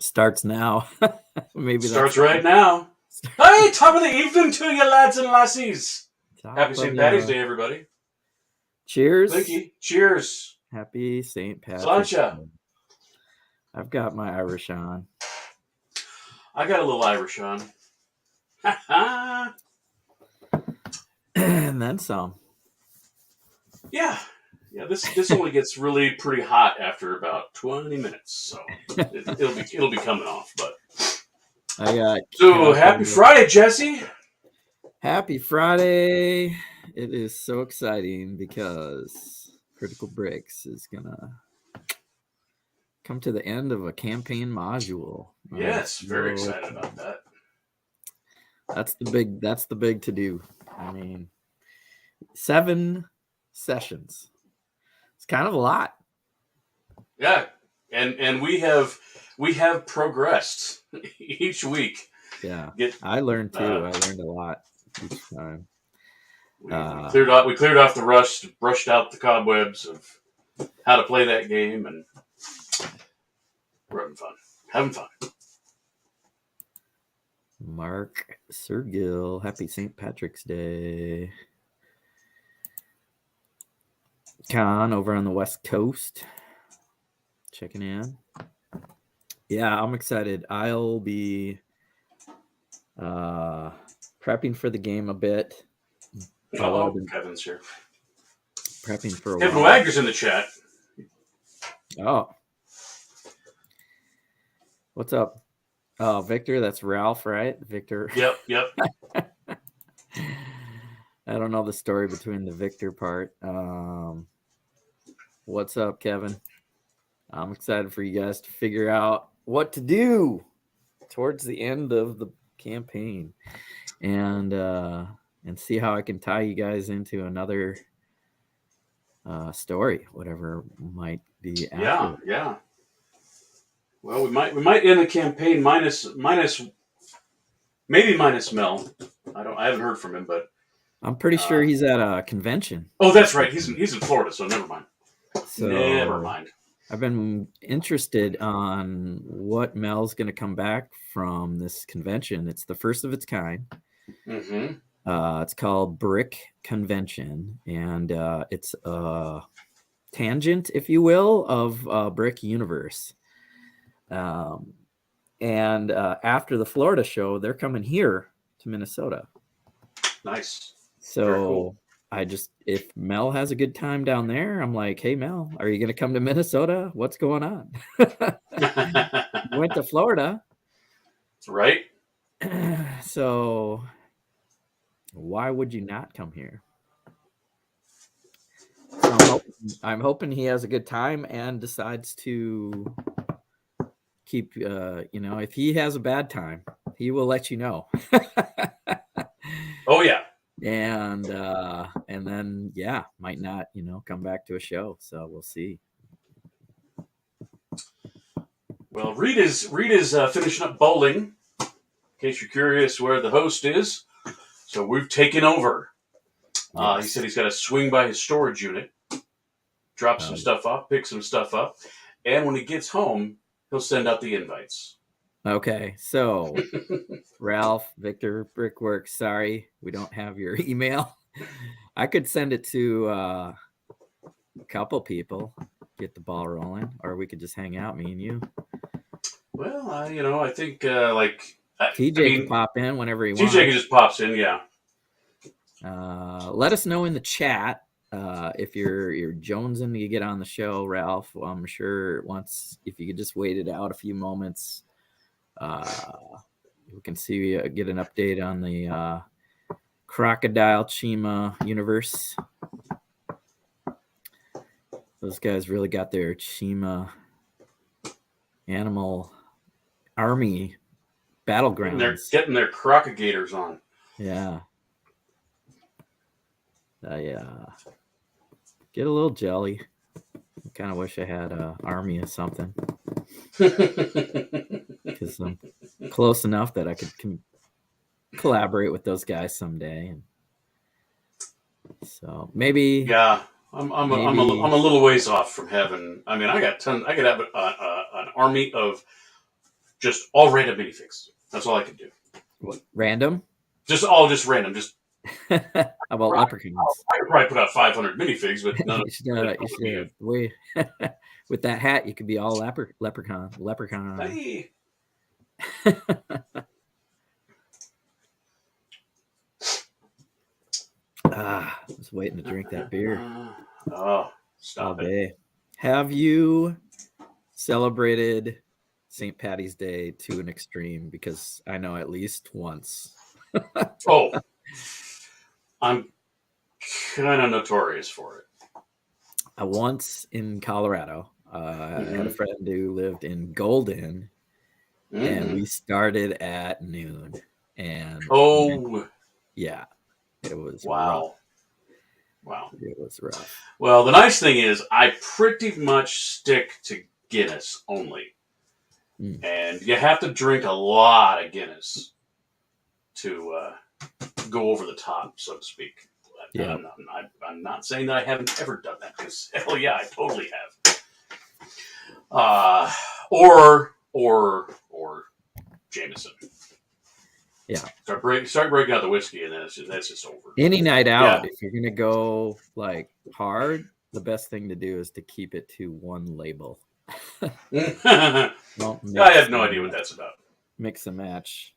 Starts now. Maybe starts right now. Hey, top of the evening to you, lads and lassies. Happy St. Patty's Day, everybody. Cheers. Thank you. Cheers. Happy St. Patrick's Sláinte. Day. I've got my Irish on. I got a little Irish on. And then some. Yeah. This only gets really pretty hot after about 20 minutes, so it'll be coming off. But I got. So happy Friday, Jesse. Happy Friday! It is so exciting because Critical Bricks is gonna come to the end of a campaign module. Yes, very excited about that. That's the big to do. I mean, 7 sessions. It's kind of a lot. Yeah, and we have progressed each week. Yeah, I learned too. I learned a lot each time. We cleared off the rust, brushed out the cobwebs of how to play that game, and we're having fun. Mark Sergil, happy St. Patrick's Day. Con over on the West Coast, checking in. Yeah, I'm excited. I'll be prepping for the game a bit. Kevin's here. Prepping for a Kevin while. Wagner's in the chat. Oh. What's up? Oh, Victor, that's Ralph, right? Victor. Yep. I don't know the story between the Victor part. What's up, Kevin? I'm excited for you guys to figure out what to do towards the end of the campaign and see how I can tie you guys into another story, whatever might be after. Yeah. Well, we might end the campaign minus Mel. I haven't heard from him, but I'm pretty sure he's at a convention. Oh, that's right. He's in Florida, so never mind. So never mind. I've been interested on what Mel's going to come back from this convention. It's the first of its kind. Mm-hmm. It's called Brick Convention, and it's a tangent, if you will, of Brick Universe. And after the Florida show, they're coming here to Minnesota. Nice. So cool. If Mel has a good time down there, I'm like, hey, Mel, are you going to come to Minnesota? What's going on? Went to Florida. Right. So why would you not come here? So I'm hoping he has a good time and decides to keep, if he has a bad time, he will let you know. Oh, yeah. And then might not come back to a show, so we'll see. Well, Reed is finishing up bowling, in case you're curious where the host is. So we've taken over. Yes. He said he's got to swing by his storage unit, drop some stuff off, pick some stuff up, and when he gets home, he'll send out the invites. Okay, so Ralph, Victor, Brickworks, sorry, we don't have your email. I could send it to a couple people, get the ball rolling, or we could just hang out, me and you. Well, I think TJ can pop in whenever he wants. TJ just pops in, yeah. Let us know in the chat if you're jonesing to get on the show, Ralph. Well, I'm sure if you could just wait it out a few moments. We can get an update on the Crocodile Chima universe. Those guys really got their Chima animal army battlegrounds. They're getting their crocodigators on. Yeah. Get a little jelly. I kind of wish I had an army of something. Because I'm close enough that I could collaborate with those guys someday. And so maybe. Yeah, I'm a little ways off from having. I mean, I could have an army of just all random minifigs. That's all I could do. What, random? Just random. Just How about leprechauns? I could probably put out 500 minifigs, but none of You should. Wait. With that hat, you could be all leprechaun. Hey. I was waiting to drink that beer Oh, stop all it. day. Have you celebrated St. Patty's Day to an extreme? Because I know at least once. Oh, I'm kind of notorious for it. Once in Colorado, I had a friend who lived in Golden, and we started at noon. And yeah, it was rough. Wow. It was rough. Well, the nice thing is I pretty much stick to Guinness only. And you have to drink a lot of Guinness to go over the top, so to speak. Yeah. I'm not saying that I haven't ever done that, because hell yeah, I totally have. Or Jameson. Yeah. Start breaking out the whiskey, and then that's just over. Any night out, if you're gonna go like hard, the best thing to do is to keep it to one label. I have no idea what that's about. Mix and match.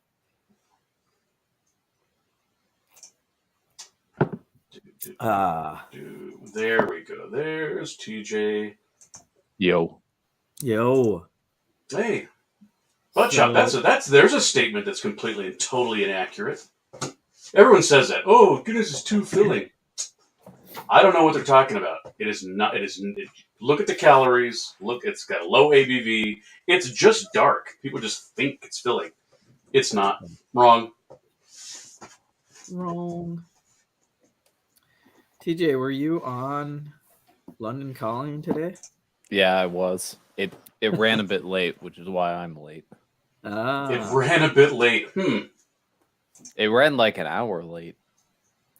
There we go. There's TJ. Yo. Hey, butt shop. There's a statement that's completely and totally inaccurate. Everyone says that. Oh, goodness, it's too filling. I don't know what they're talking about. It is not. Look at the calories. Look, it's got a low ABV. It's just dark. People just think it's filling. It's not. Wrong. TJ, were you on London Calling today? Yeah, I was. It ran a bit late, which is why I'm late. It ran a bit late. It ran like an hour late,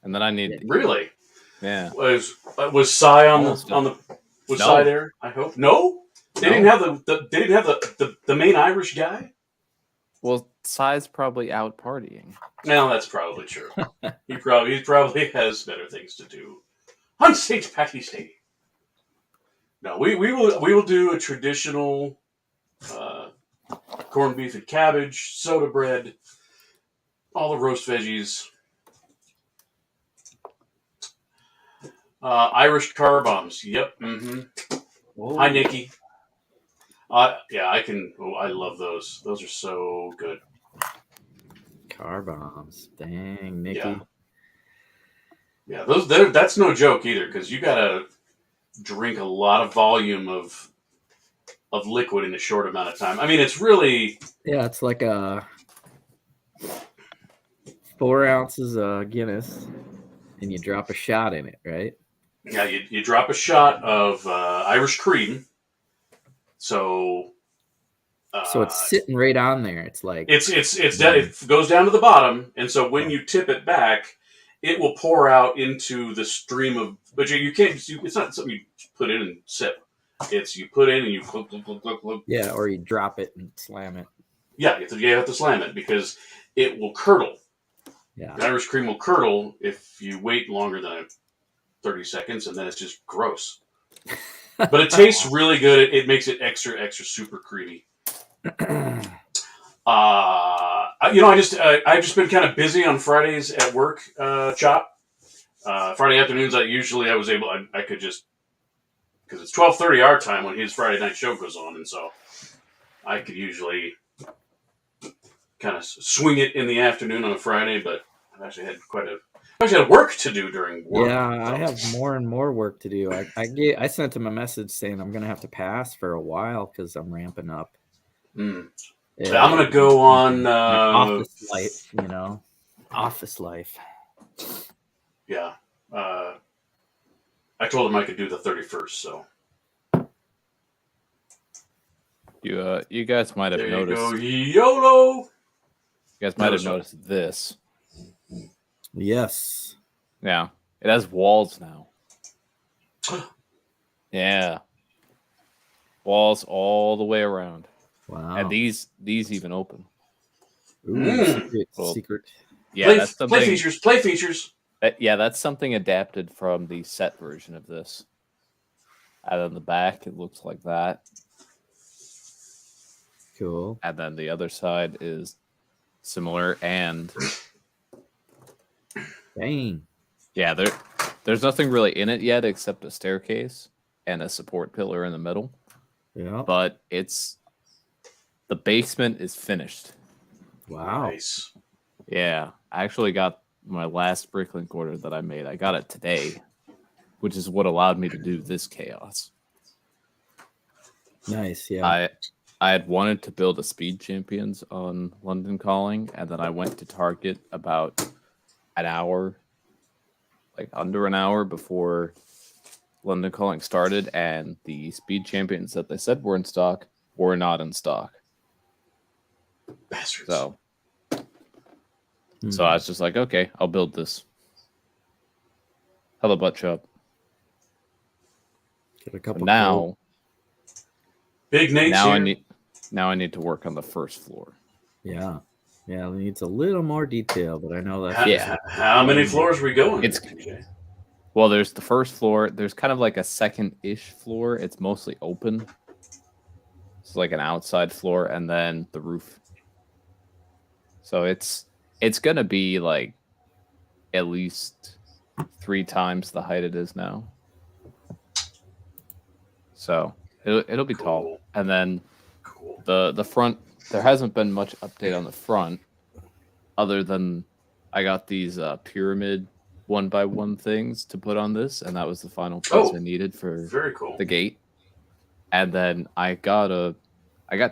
and then I need really. Yeah. Was Cy was Cy there? I hope no. They didn't have the main Irish guy. Well, Cy's probably out partying. No, that's probably true. he probably has better things to do on St. Patty's Day. No, we will do a traditional corned beef and cabbage, soda bread, all the roast veggies, Irish car bombs. Yep. Mm-hmm. Hi, Nikki. Yeah, I can. Oh, I love those. Those are so good. Car bombs. Dang, Nikki. Yeah, that's no joke either, because you gotta drink a lot of volume of liquid in a short amount of time. I mean, it's really it's like 4 ounces of Guinness, and you drop a shot in it, right? Yeah, you drop a shot of Irish cream. So it's sitting right on there. It's like it goes down to the bottom, and so when you tip it back, it will pour out into the stream of. But you can't. It's not something you put in and sip. It's you put in and you glug, glug, glug, glug, glug. Yeah, or you drop it and slam it. Yeah, you have to slam it because it will curdle. Yeah, the Irish cream will curdle if you wait longer than 30 seconds, and then it's just gross. But it tastes really good. It makes it extra super creamy. I've just been kind of busy on Fridays at work, Chop. Friday afternoons, I could just, because it's 12:30 our time when his Friday night show goes on, and so I could usually kind of swing it in the afternoon on a Friday, but I've actually had work to do during work. Yeah, I have more and more work to do. I sent him a message saying I'm going to have to pass for a while because I'm ramping up. Yeah, I'm going to go on office life, office life. Yeah. I told him I could do the 31st, so. You guys might have noticed. There you go, YOLO! You guys might have noticed this. Yes. Yeah. It has walls now. Yeah. Walls all the way around. Wow. And these even open. Ooh, secret, Well, secret. Yeah, that's something. Play features. Yeah, that's something adapted from the set version of this. And on the back, it looks like that. Cool. And then the other side is similar. And Dang. yeah, there's nothing really in it yet except a staircase and a support pillar in the middle. Yeah. But the basement is finished. Wow. Nice. Yeah, I actually got my last Bricklink order that I made. I got it today, which is what allowed me to do this chaos. Nice. Yeah. I had wanted to build a Speed Champions on London Calling, and then I went to Target about an hour, like under an hour before London Calling started, and the Speed Champions that they said were in stock were not in stock. Bastards. So I was just like, okay, I'll build this. Hello, butt shop. Get a couple. Now, Big Nate's now I need to work on the first floor. Yeah. Yeah. It needs a little more detail, but I know that's Yeah. How many floors are we going? Well, there's the first floor. There's kind of like a second-ish floor. It's mostly open. It's like an outside floor, and then the roof. So it's gonna be like at least 3 times the height it is now. So it'll be tall. And then the front, there hasn't been much update on the front, other than I got these pyramid 1x1 things to put on this, and that was the final piece I needed for very cool. the gate. And then I got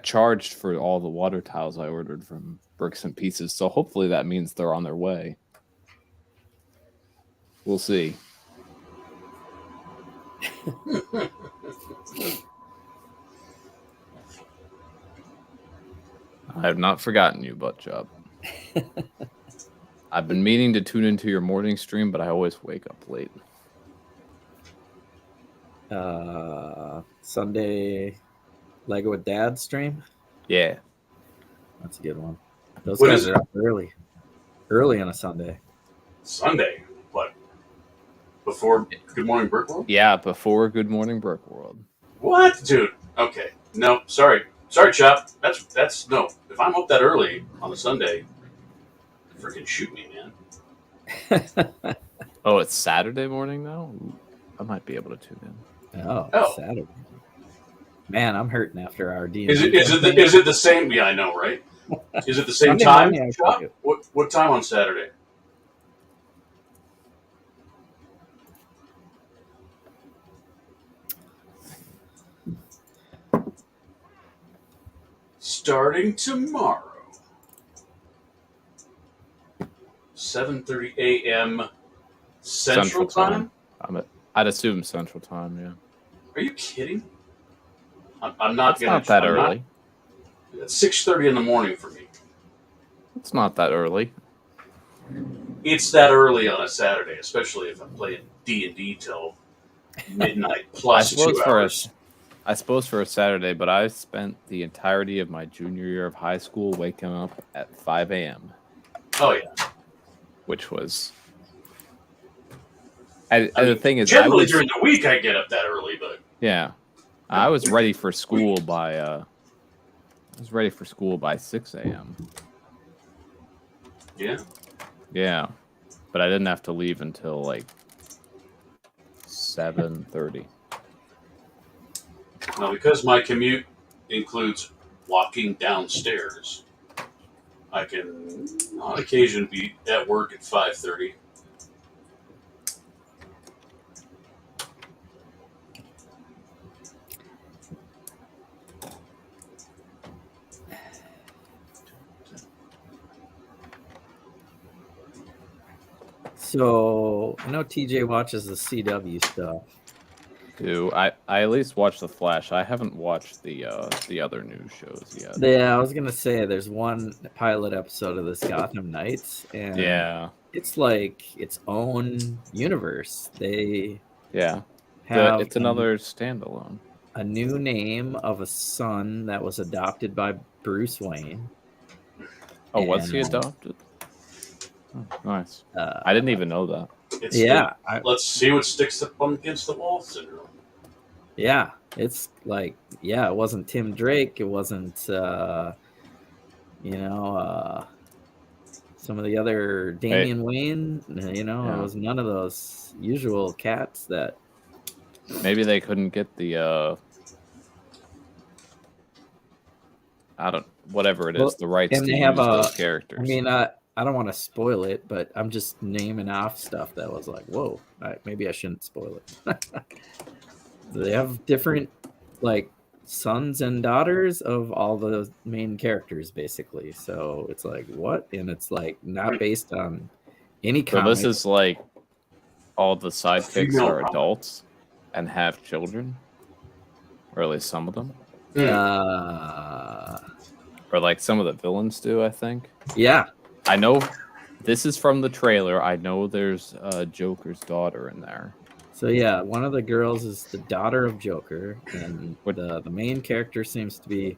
charged for all the water tiles I ordered from Bricks&Pieces, so hopefully that means they're on their way. We'll see. I have not forgotten you, butt job. I've been meaning to tune into your morning stream, but I always wake up late. Sunday Lego with Dad stream. Yeah. That's a good one. Those What guys is are up early on a Sunday. Sunday? What? Before Good Morning Brick World? Yeah, before Good Morning Brick World. What? Dude. Okay. No, sorry. Sorry, Chop. That's no. If I'm up that early on a Sunday, freaking shoot me, man. Oh, it's Saturday morning now? Ooh, I might be able to tune in. Oh. Saturday. Man, I'm hurting after our D&D. Is it the same? Yeah, I know, right? Is it the same Sunday time? morning, Chop? What time on Saturday? Starting tomorrow, 7:30 a.m. Central Time. I'd assume Central Time. Yeah. Are you kidding? I'm not It's not that early. It's 6:30 in the morning for me. It's not that early. It's that early on a Saturday, especially if I'm playing D&D till midnight plus 2 hours. I suppose for a Saturday, but I spent the entirety of my junior year of high school waking up at 5 a.m. Oh yeah, which was. And the thing is, generally during the week I get up that early, but yeah, I was ready for school by 6 a.m. Yeah. Yeah, but I didn't have to leave until like 7:30. Now, because my commute includes walking downstairs, I can on occasion be at work at 5:30. So I know TJ watches the CW stuff. I at least watched The Flash. I haven't watched the other news shows yet. Yeah, I was gonna say there's one pilot episode of this Gotham Knights, and yeah, it's like its own universe. They it's have another standalone. a new name of a son that was adopted by Bruce Wayne. Oh, was he And, adopted? Oh, nice. I didn't even know that. It's Yeah, let's see what sticks up against the wall syndrome. yeah, it's like, yeah, it wasn't Tim Drake. It wasn't, some of the other Damian Wayne. It was none of those usual cats that. Maybe they couldn't get the whatever it is, Well, the rights and to they use have those characters. I mean, I don't want to spoil it, but I'm just naming off stuff that was like, whoa, maybe I shouldn't spoil it. They have different, like, sons and daughters of all the main characters, basically. So it's like, what? And it's like not based on any So comic. this is like all the sidekicks Female are comic. adults and have children, or at least some of them, or like some of the villains do. I think. Yeah. I know this is from the trailer. I know there's Joker's daughter in there. So yeah, one of the girls is the daughter of Joker, and the main character seems to be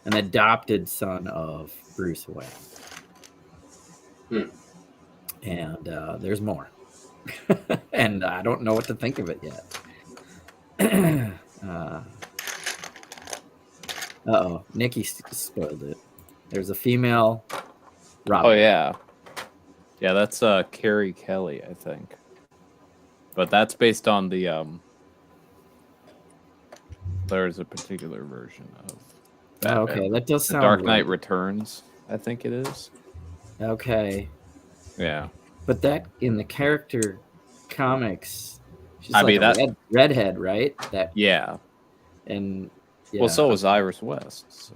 an adopted son of Bruce Wayne. And there's more. And I don't know what to think of it yet. Uh-oh, Nikki spoiled it. There's a female Robin. Oh yeah. Yeah, that's Carrie Kelly, I think. But that's based on the there's a particular version of Batman. Okay, that does sound Dark Knight right. Returns, I think it is. Okay. Yeah. But that in the character comics, she's I like mean, a that redhead, right? That yeah. and yeah. Well, so is Iris West. So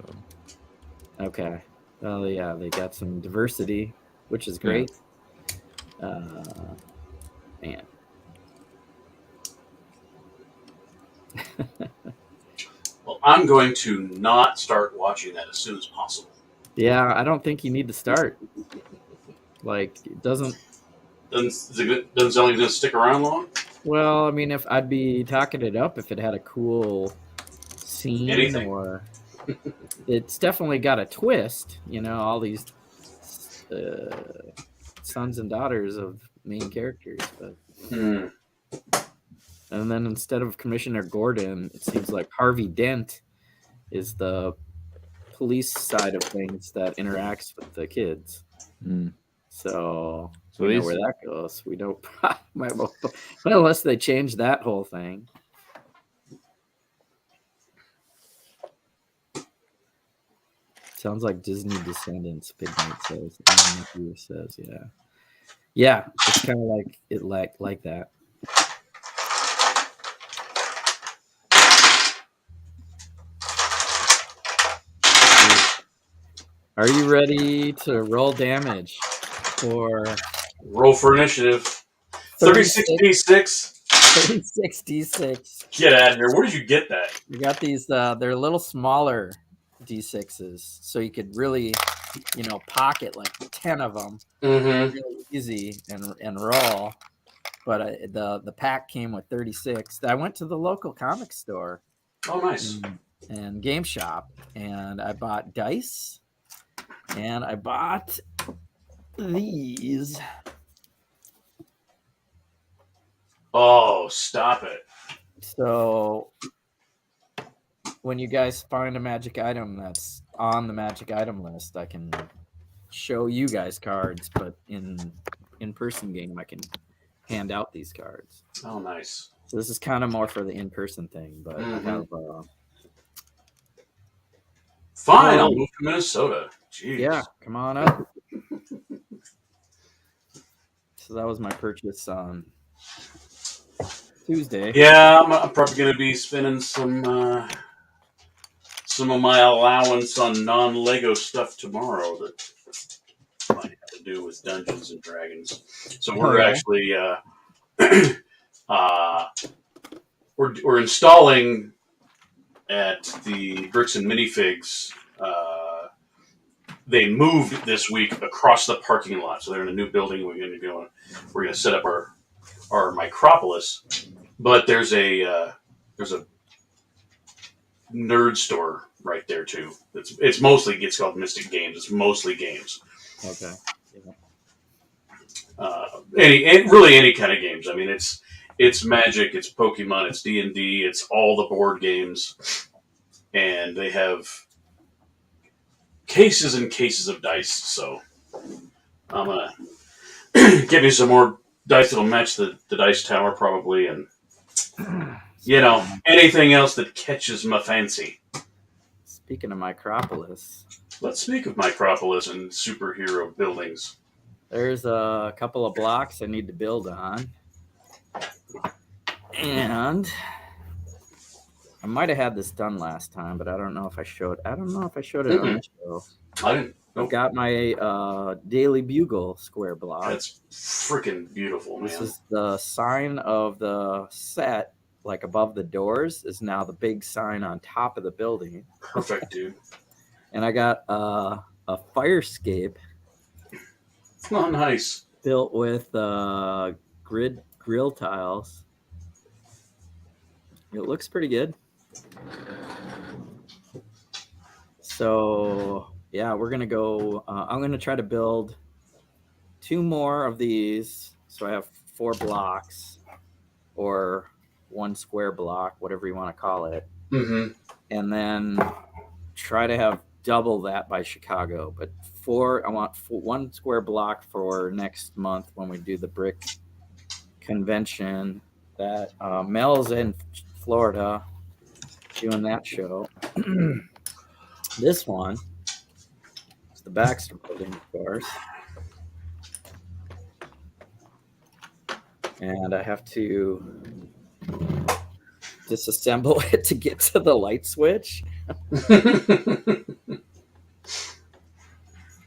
okay. Well, yeah, they got some diversity, which is great. Man. Well, I'm going to not start watching that as soon as possible. Yeah, I don't think you need to start. Like, it doesn't sound like it's going to stick around long. Well, I mean, if I'd be talking it up if it had a cool scene. Anything. Or it's definitely got a twist. All these sons and daughters of main characters, but. And then instead of Commissioner Gordon, it seems like Harvey Dent is the police side of things that interacts with the kids. So we know where that goes. We don't, well, unless they change that whole thing. Sounds like Disney Descendants, Big Night says. And says, yeah. Yeah, it's kind of like it like that. Are you ready to roll damage for roll for initiative? 36d6. 36d6. Get out of here. Where did you get that? You got these, they're a little smaller d6s, so you could really, pocket like 10 of them really easy and roll. But the pack came with 36. I went to the local comic store. Oh, nice. And game shop, and I bought dice. And I bought these. Oh, stop it. So when you guys find a magic item that's on the magic item list, I can show you guys cards, but in-person game, I can hand out these cards. Oh, nice. So this is kind of more for the in-person thing, but I have... Fine, I'll move to Minnesota. Jeez. Yeah, come on up. So that was my purchase on Tuesday. Yeah, I'm probably going to be spending some of my allowance on non-Lego stuff tomorrow that might have to do with Dungeons and Dragons. So we're actually we're installing at the Bricks and Minifigs. They moved this week across the parking lot, so they're in a new building. We're going to set up our micropolis, but there's a nerd store right there too. It's mostly it's called Mystic Games. It's mostly games. Okay. Really any kind of games. I mean, it's Magic, it's Pokemon, it's D&D, it's all the board games, and they have cases and cases of dice. So I'm gonna get me some more dice that'll match the dice tower probably, and anything else that catches my fancy. Speaking of Micropolis, Let's speak of Micropolis and superhero buildings. there's a couple of blocks I need to build on. And I might have had this done last time, but I don't know if I showed it on the show. I didn't. I've got my Daily Bugle square block. That's freaking beautiful, man. This is the sign of the set, like above the doors, is now the big sign on top of the building. Perfect, dude. And I got a firescape. Oh, nice. Built with grill tiles. It looks pretty good. So yeah, we're gonna go. I'm gonna try to build 2 more of these. So I have 4 blocks, or 1 square block, whatever you want to call it. Mm-hmm. And then try to have double that by Chicago. But I want 1 square block for next month when we do the brick convention that Mel's in Florida doing that show. This one is the Baxter building, of course. And I have to disassemble it to get to the light switch.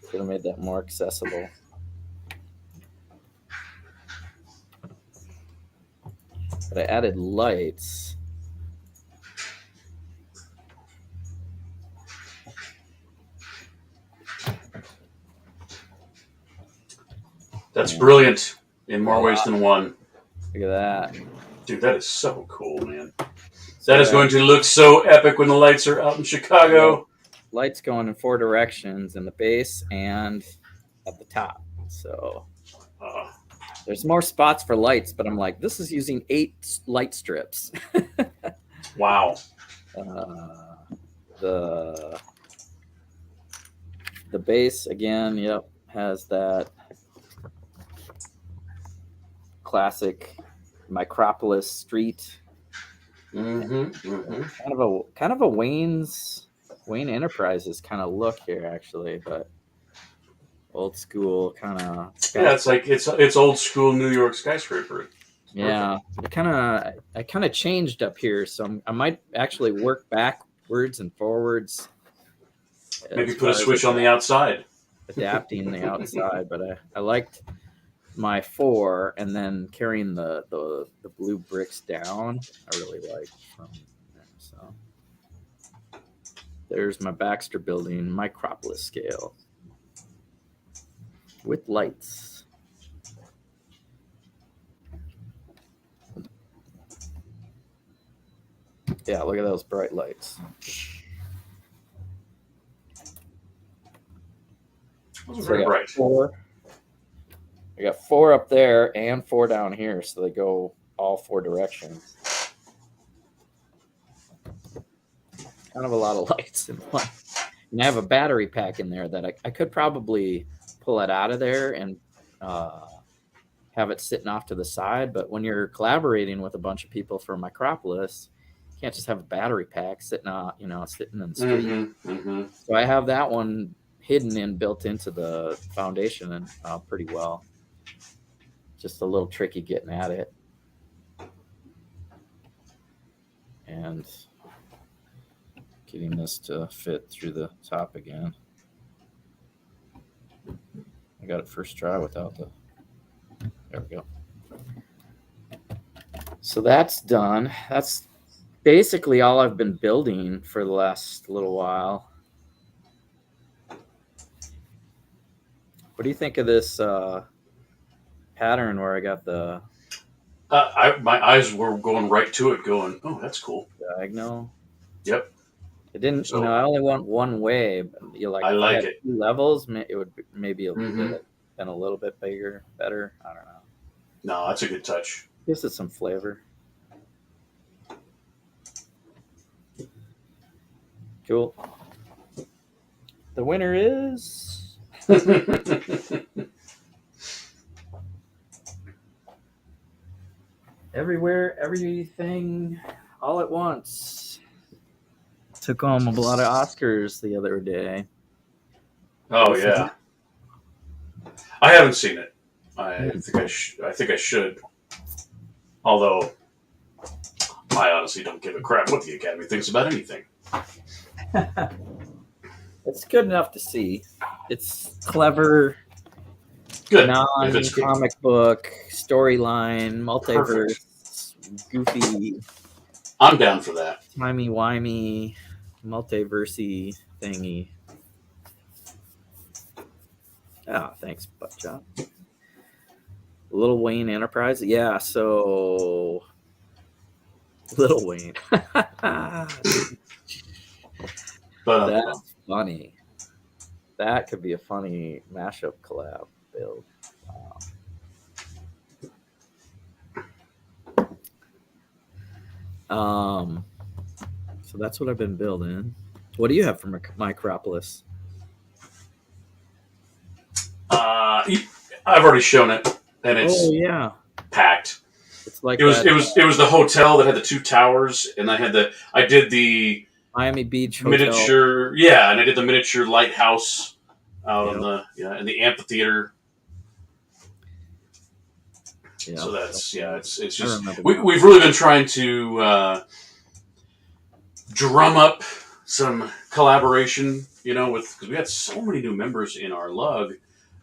Could have made that more accessible. But I added lights. That's brilliant in more ways than one. Look at that. Dude, that is so cool, man. That is going to look so epic when the lights are out in Chicago. Lights going in 4 directions in the base and at the top. So there's more spots for lights, but I'm like, this is using 8 light strips. Wow. The base again, yep, has that classic Micropolis street. Mm-hmm. Mm-hmm. Kind of a Wayne Enterprises kind of look here, actually, but old school kind of. Yeah, it's like it's old school New York skyscraper. Yeah, I kind of changed up here, so I might actually work backwards and forwards. Maybe put a switch on the outside. Adapting the outside, but I liked my 4, and then carrying the blue bricks down. I really like from there. So there's my Baxter building, Micropolis scale with lights. Yeah, look at those bright lights. Those are So very bright. I got 4 up there and 4 down here, so they go all 4 directions. Kind of a lot of lights in one. And I have a battery pack in there that I could probably pull it out of there and have it sitting off to the side. But when you're collaborating with a bunch of people for Micropolis, you can't just have a battery pack sitting in the street. Mm-hmm. Mm-hmm. So I have that one hidden and built into the foundation and pretty well. Just a little tricky getting at it. And getting this to fit through the top again. I got it first try without the... There we go. So that's done. That's basically all I've been building for the last little while. What do you think of this pattern where I got the My eyes were going right to it, going, "Oh, that's cool." diagonal? Yep. It didn't. So I only went one way. But you like. I If I like had it. 2 levels, it would maybe Mhm. been a little bit bigger, better. I don't know. No, that's a good touch. Gives it some flavor. Cool. The winner is Everywhere, Everything, All at Once. Took home a lot of Oscars the other day. Oh Have you seen yeah, it? I haven't seen it. I think I should. Although I honestly don't give a crap what the Academy thinks about anything. It's good enough to see. It's clever, Good. If it's good. non-comic book, storyline, Perfect. multiverse, goofy, I'm down for that. timey-wimey, multiversey thingy. Ah, thanks, Buckshot. Little Wayne Enterprise. Yeah, so Little Wayne. But That's funny. That could be a funny mashup collab build. So that's what I've been building. What do you have for Micropolis? I've already shown it, and it's yeah, packed. it's like It was the hotel that had the 2 towers, and I did the Miami Beach Hotel. miniature, yeah, and I did the miniature lighthouse out Yep. in the amphitheater. Yeah, So that's it's just remember we've really been trying to drum up some collaboration, because we had so many new members in our lug,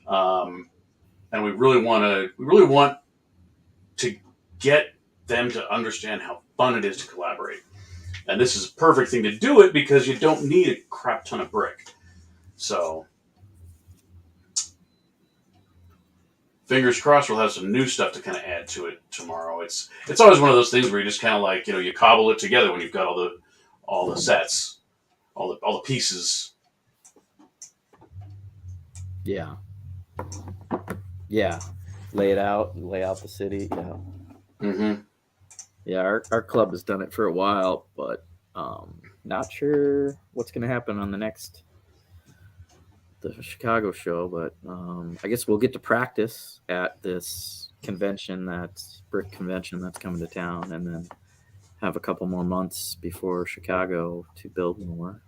and we really want to get them to understand how fun it is to collaborate. And this is a perfect thing to do it because you don't need a crap ton of brick. So fingers crossed we'll have some new stuff to kind of add to it tomorrow. It's always one of those things where you just kind of like, you cobble it together when you've got all the sets, all the pieces. Yeah. Yeah. Lay out the city. Yeah. Mm-hmm. Yeah, our club has done it for a while, but not sure what's going to happen on the Chicago show. But I guess we'll get to practice at this brick convention that's coming to town, and then have a couple more months before Chicago to build more.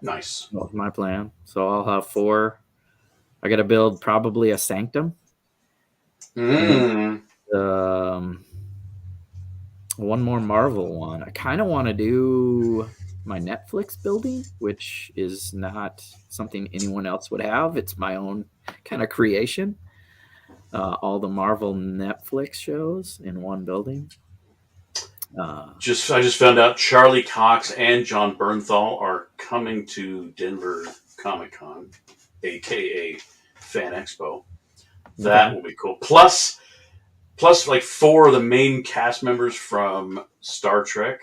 Nice. That's my plan. So I'll have 4. I got to build probably a sanctum. Mm. And, one more Marvel one. I kind of want to do my Netflix building, which is not something anyone else would have. It's my own kind of creation. All the Marvel Netflix shows in one building. I just found out Charlie Cox and John Bernthal are coming to Denver Comic Con, aka Fan Expo. That will be cool. Plus like 4 of the main cast members from Star Trek,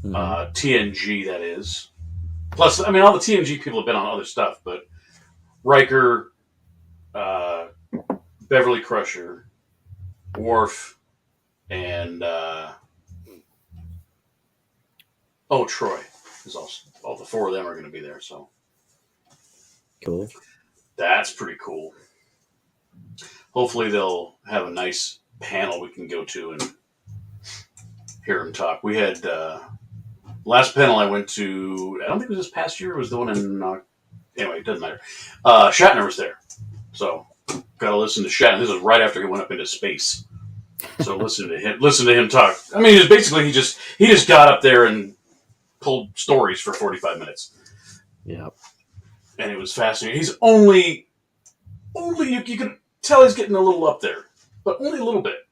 TNG, that is. Plus, I mean, all the TNG people have been on other stuff, but Riker, Beverly Crusher, Worf, and Troy is also. All the 4 of them are going to be there, so Cool. That's pretty cool. Hopefully they'll have a nice panel we can go to and hear them talk. We had last panel I went to, I don't think it was this past year, it was the one in anyway, it doesn't matter. Shatner was there, so got to listen to Shatner. This was right after he went up into space, so listen to him talk. I mean, it was basically he just got up there and pulled stories for 45 minutes. Yeah. And it was fascinating. He's only you can tell he's getting a little up there, but only a little bit.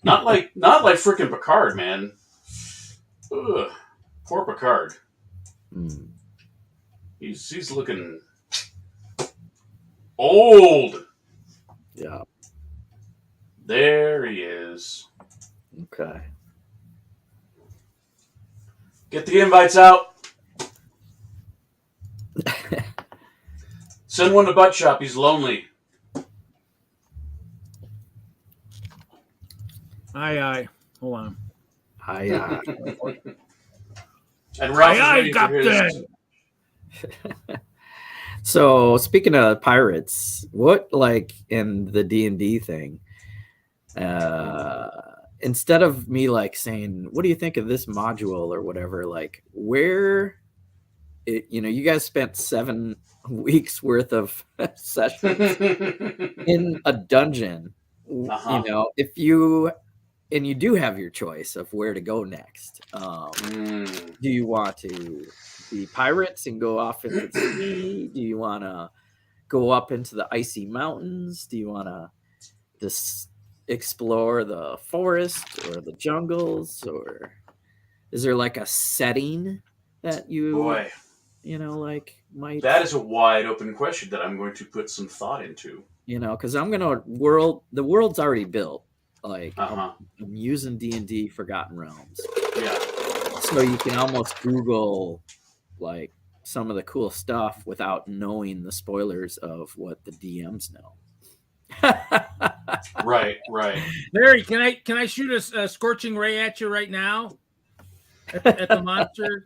Not like freaking Picard, man. Ugh, poor Picard. Mm. He's looking old. Yeah. There he is. Okay. Get the invites out. Send one to Butt Shop. He's lonely. Aye. Hold on. Aye. And Ralph is Aye, waiting for his. Captain. So speaking of pirates, what like in the D&D thing, instead of me like saying, what do you think of this module or whatever, like where you guys spent 7 weeks worth of sessions in a dungeon, if you do have your choice of where to go next. Do you want to be pirates and go off into the sea? Do you want to go up into the icy mountains? Do you want to just explore the forest or the jungles? Or is there like a setting that you might? That is a wide open question that I'm going to put some thought into. Because the world's already built. Like I'm using D&D Forgotten Realms. Yeah. So you can almost Google like some of the cool stuff without knowing the spoilers of what the DMs know. Right. Larry, can I shoot a scorching ray at you right now? At the monster?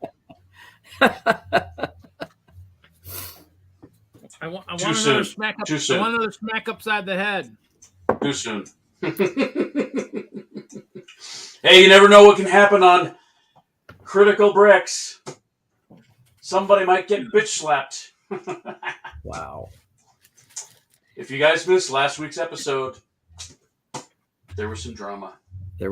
I want another smack up. I want another smack upside the head. Too soon. Hey, you never know what can happen on Critical Bricks. Somebody might get bitch slapped. Wow. If you guys missed last week's episode, there was some drama. Well,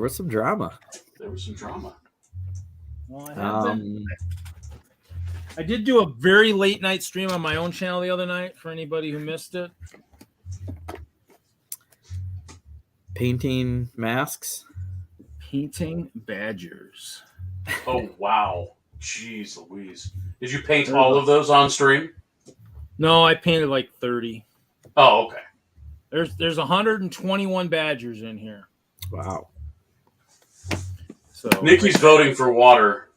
I did do a very late night stream on my own channel the other night for anybody who missed it. Painting masks. Painting badgers. Oh, wow. Jeez Louise. Did you paint all of those on stream? No, I painted like 30. Oh, okay. There's 121 badgers in here. Wow. So Nikki's voting for water.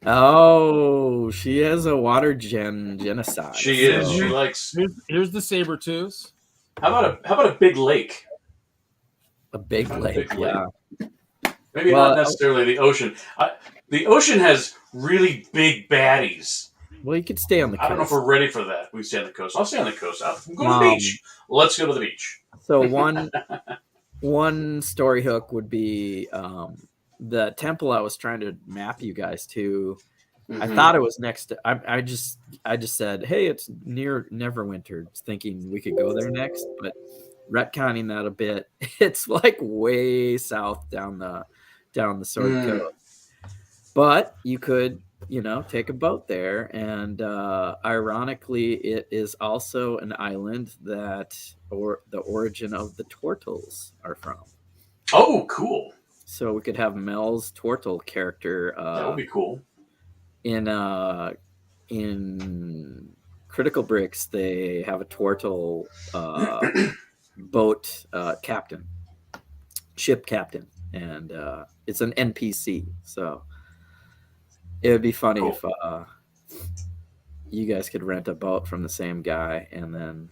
Oh, she has a water genocide. She is. She likes. Here's the saber tooth. How about a big lake? A big lake. Yeah. Maybe not necessarily the ocean. The ocean has really big baddies. Well, you could stay on the coast. I don't know if we're ready for that. We stay on the coast. I'll stay on the coast. I'm going to the beach. Let's go to the beach. So one story hook would be the temple I was trying to map you guys to. Mm-hmm. I thought it was next to, I just said, hey, it's near Neverwinter, thinking we could go there next, but retconning that a bit, it's like way south down the Sword Coast. But you could, take a boat there, and ironically, it is also an island that the origin of the Tortles are from. Oh, cool! So we could have Mel's Tortle character. That would be cool. In Critical Bricks, they have a Tortle boat captain, ship captain, and it's an NPC. So it would be funny if you guys could rent a boat from the same guy, and then.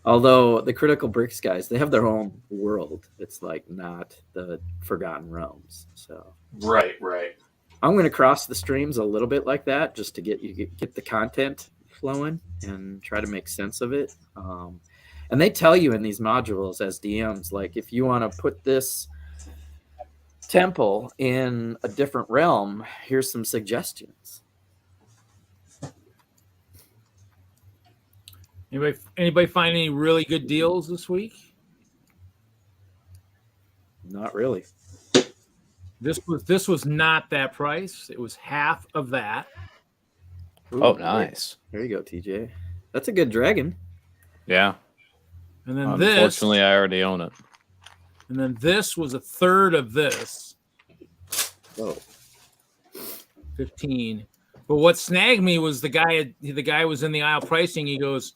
Although the Critical Bricks guys, they have their own world. It's like not the Forgotten Realms. So right. I'm going to cross the streams a little bit like that, just to get the content flowing and try to make sense of it. And they tell you in these modules as DMs, like if you want to put this temple in a different realm, here's some suggestions. Anybody find any really good deals this week? Not really. This was not that price. It was half of that. Ooh, oh, nice. There you go, TJ. That's a good dragon. Yeah. And then unfortunately, I already own it. And then this was a third of this. Oh. 15. But what snagged me was the guy was in the aisle pricing. He goes,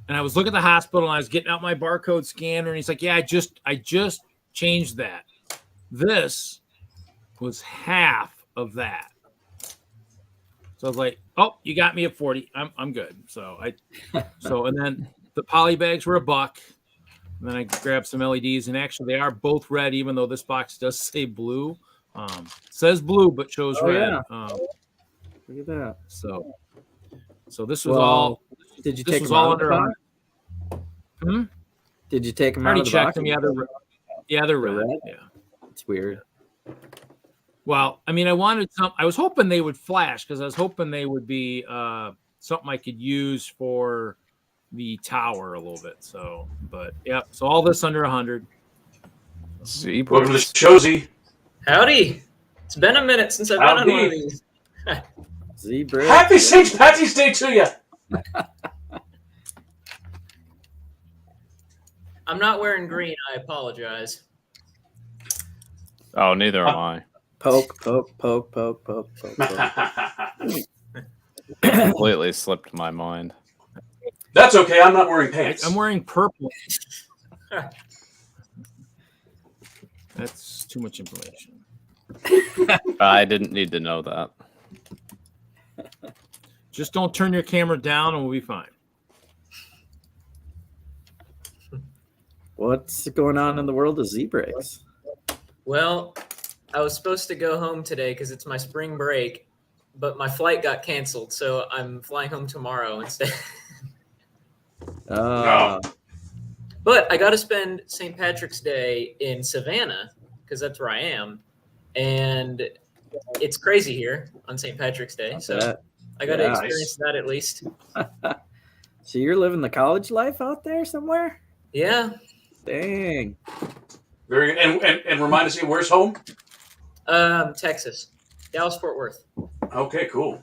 and I was looking at the hospital and I was getting out my barcode scanner and he's like, yeah, I just changed that. This was half of that. So I was like, "Oh, you got me at 40. I'm good." And then the poly bags were $1. And then I grabbed some LEDs, and actually they are both red, even though this box does say blue. Says blue, but shows red. Yeah. Look at that. So this was all. Did you This take was them all out of the under. box? Did you take them I out already of the checked box? them. Yeah, they're red. red? Yeah. It's weird. Well, I mean, I was hoping they would flash because I was hoping they would be something I could use for the tower a little bit. So, but yeah, so all this under 100. Welcome to the show, Z. Howdy. It's been a minute since I've been on one of these. Z-Brick. Happy St. Patty's Day to you. I'm not wearing green. I apologize. Oh, neither am I. Poke. Completely slipped my mind. That's okay. I'm not wearing pants. I'm wearing purple. That's too much information. I didn't need to know that. Just don't turn your camera down and we'll be fine. What's going on in the world of Z-Bricks? Well, I was supposed to go home today because it's my spring break, but my flight got canceled, so I'm flying home tomorrow instead. No. But I got to spend St. Patrick's Day in Savannah because that's where I am, and it's crazy here on St. Patrick's Day, so I got to experience that at least. So you're living the college life out there somewhere? Yeah. Dang. Very good. And remind us again, where's home? Texas, Dallas-Fort Worth. Okay, cool.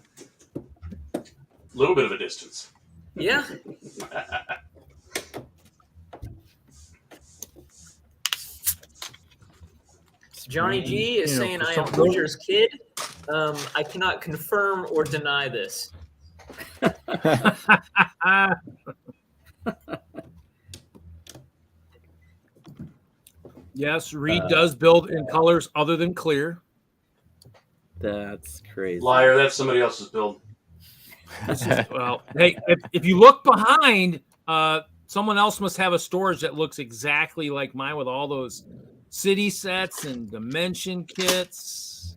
A little bit of a distance. Yeah. Johnny G is saying I am Butcher's kid. I cannot confirm or deny this. Yes, Reed does build in colors other than clear. That's crazy. Liar, that's somebody else's build. Well, hey, if you look behind, someone else must have a storage that looks exactly like mine with all those city sets and dimension kits.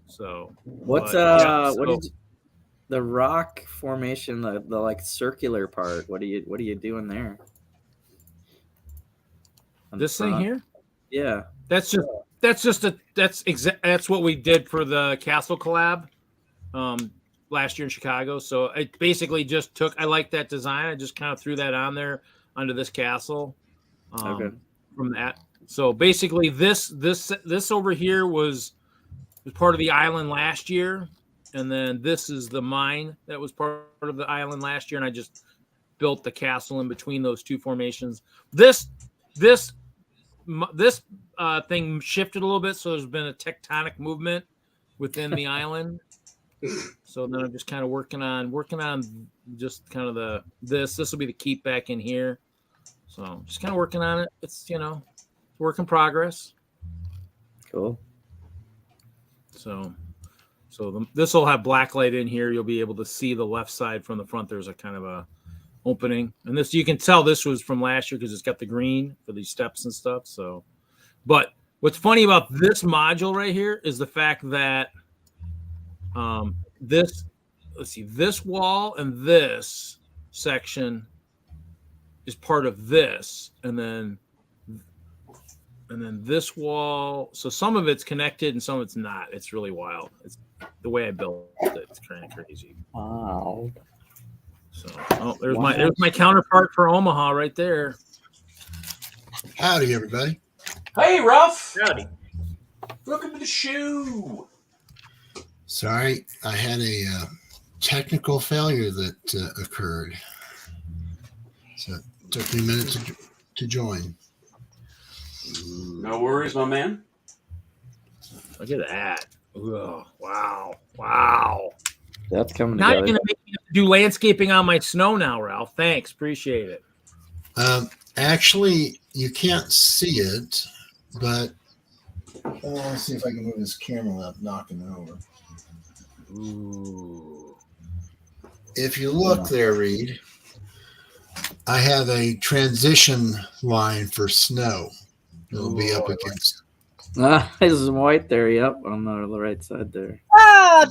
So what's the rock formation, the like circular part? What are you doing there? On this the thing front? here? Yeah. That's what we did for the Castle collab last year in Chicago. So I basically just I like that design. I just kind of threw that on there under this castle. Okay. From that. So basically this over here was part of the island last year, and then this is the mine that was part of the island last year, and I just built the castle in between those two formations. This thing shifted a little bit, so there's been a tectonic movement within the island. So then I'm just kind of working on just kind of this will be the keep back in here. So just kind of working on it. It's work in progress. Cool. So this will have black light in here. You'll be able to see the left side from the front. There's a kind of a opening, and this, you can tell this was from last year because it's got the green for these steps and stuff. So, but what's funny about this module right here is the fact that this wall and this section is part of this, and then this wall. So some of it's connected and some of it's not. It's really wild. It's the way I built it. It's kind of crazy. Wow. So there's my counterpart for Omaha right there. Howdy, everybody. Hey, Ralph. Howdy. Welcome to the show. Sorry, I had a technical failure that occurred. So it took me a minute to join. No worries, my man. Look at that. Oh, wow. That's coming Now together. you're going to make me have to do landscaping on my snow now, Ralph. Thanks. Appreciate it. Actually, you can't see it, but Let's see if I can move this camera without knocking it over. Ooh. If you look there, Reed, I have a transition line for snow. It'll be up against. There's some white there. Yep, on the right side there.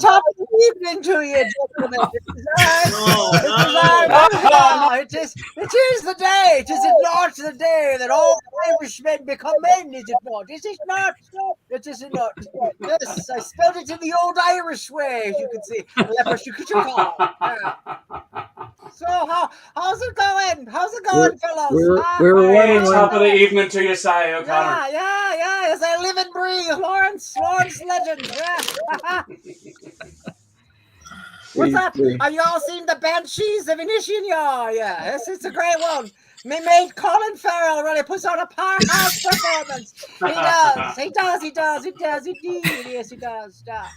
Top of the evening to you, gentlemen. It is the day. It is not the day that all Irishmen become men, is it not? Is it not? It is not. Yes, I spelled it in the old Irish way, as you can see. So how's it going? How's it going, fellows? We're Hey, wondering. top of the evening to you, Si O'Connor. Yeah. Yes, I live and breathe. Lawrence Legend. Yeah. What's up? Have you all seen the Banshees of Inisherin? Yeah, it's a great one. My mate Colin Farrell really puts on a powerhouse performance. He does indeed. Yes, he does. Yeah.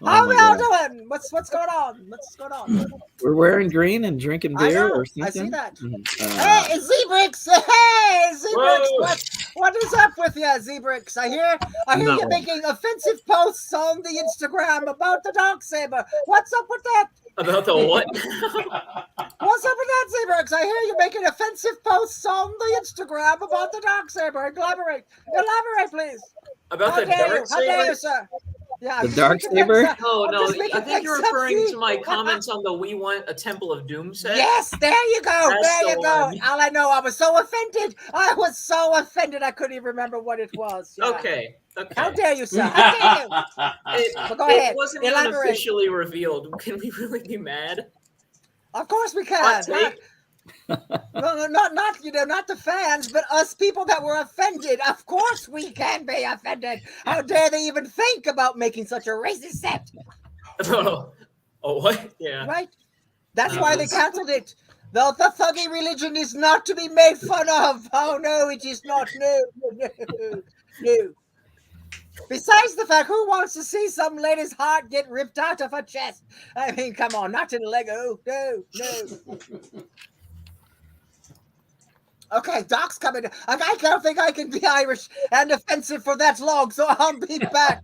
How are we all doing? What's going on? We're wearing green and drinking beer or something. I see that. Hey, Z-Bricks! Hey, Z-Bricks! What is up with you, Z-Bricks? I hear you're making offensive posts on the Instagram about the dog saber. What's up with that? About the what? What's up with that, Z-Bricks? I hear you're making offensive posts on the Instagram about the dog saber. Elaborate, please. About the dark How dare you, saber? sir? Yeah, the dark saber? No, I think you're referring to my comments on the We Want a Temple of Doom set. Yes, there you go. That's There you the go. one. All I know, I was so offended. I couldn't even remember what it was. Yeah. Okay. How dare you, sir? How dare you? But go ahead. It wasn't even Elaborate. officially revealed. Can we really be mad? Of course we can. Hot take. No, not the fans, but us people that were offended. Of course we can be offended. How dare they even think about making such a racist set? Oh, what? Yeah. Right? That's why they canceled it. The thuggy religion is not to be made fun of. Oh no, it is not. No. Besides the fact, who wants to see some lady's heart get ripped out of her chest? I mean, come on, not in Lego. No. Okay, Doc's coming. I don't think I can be Irish and offensive for that long, so I'll be back.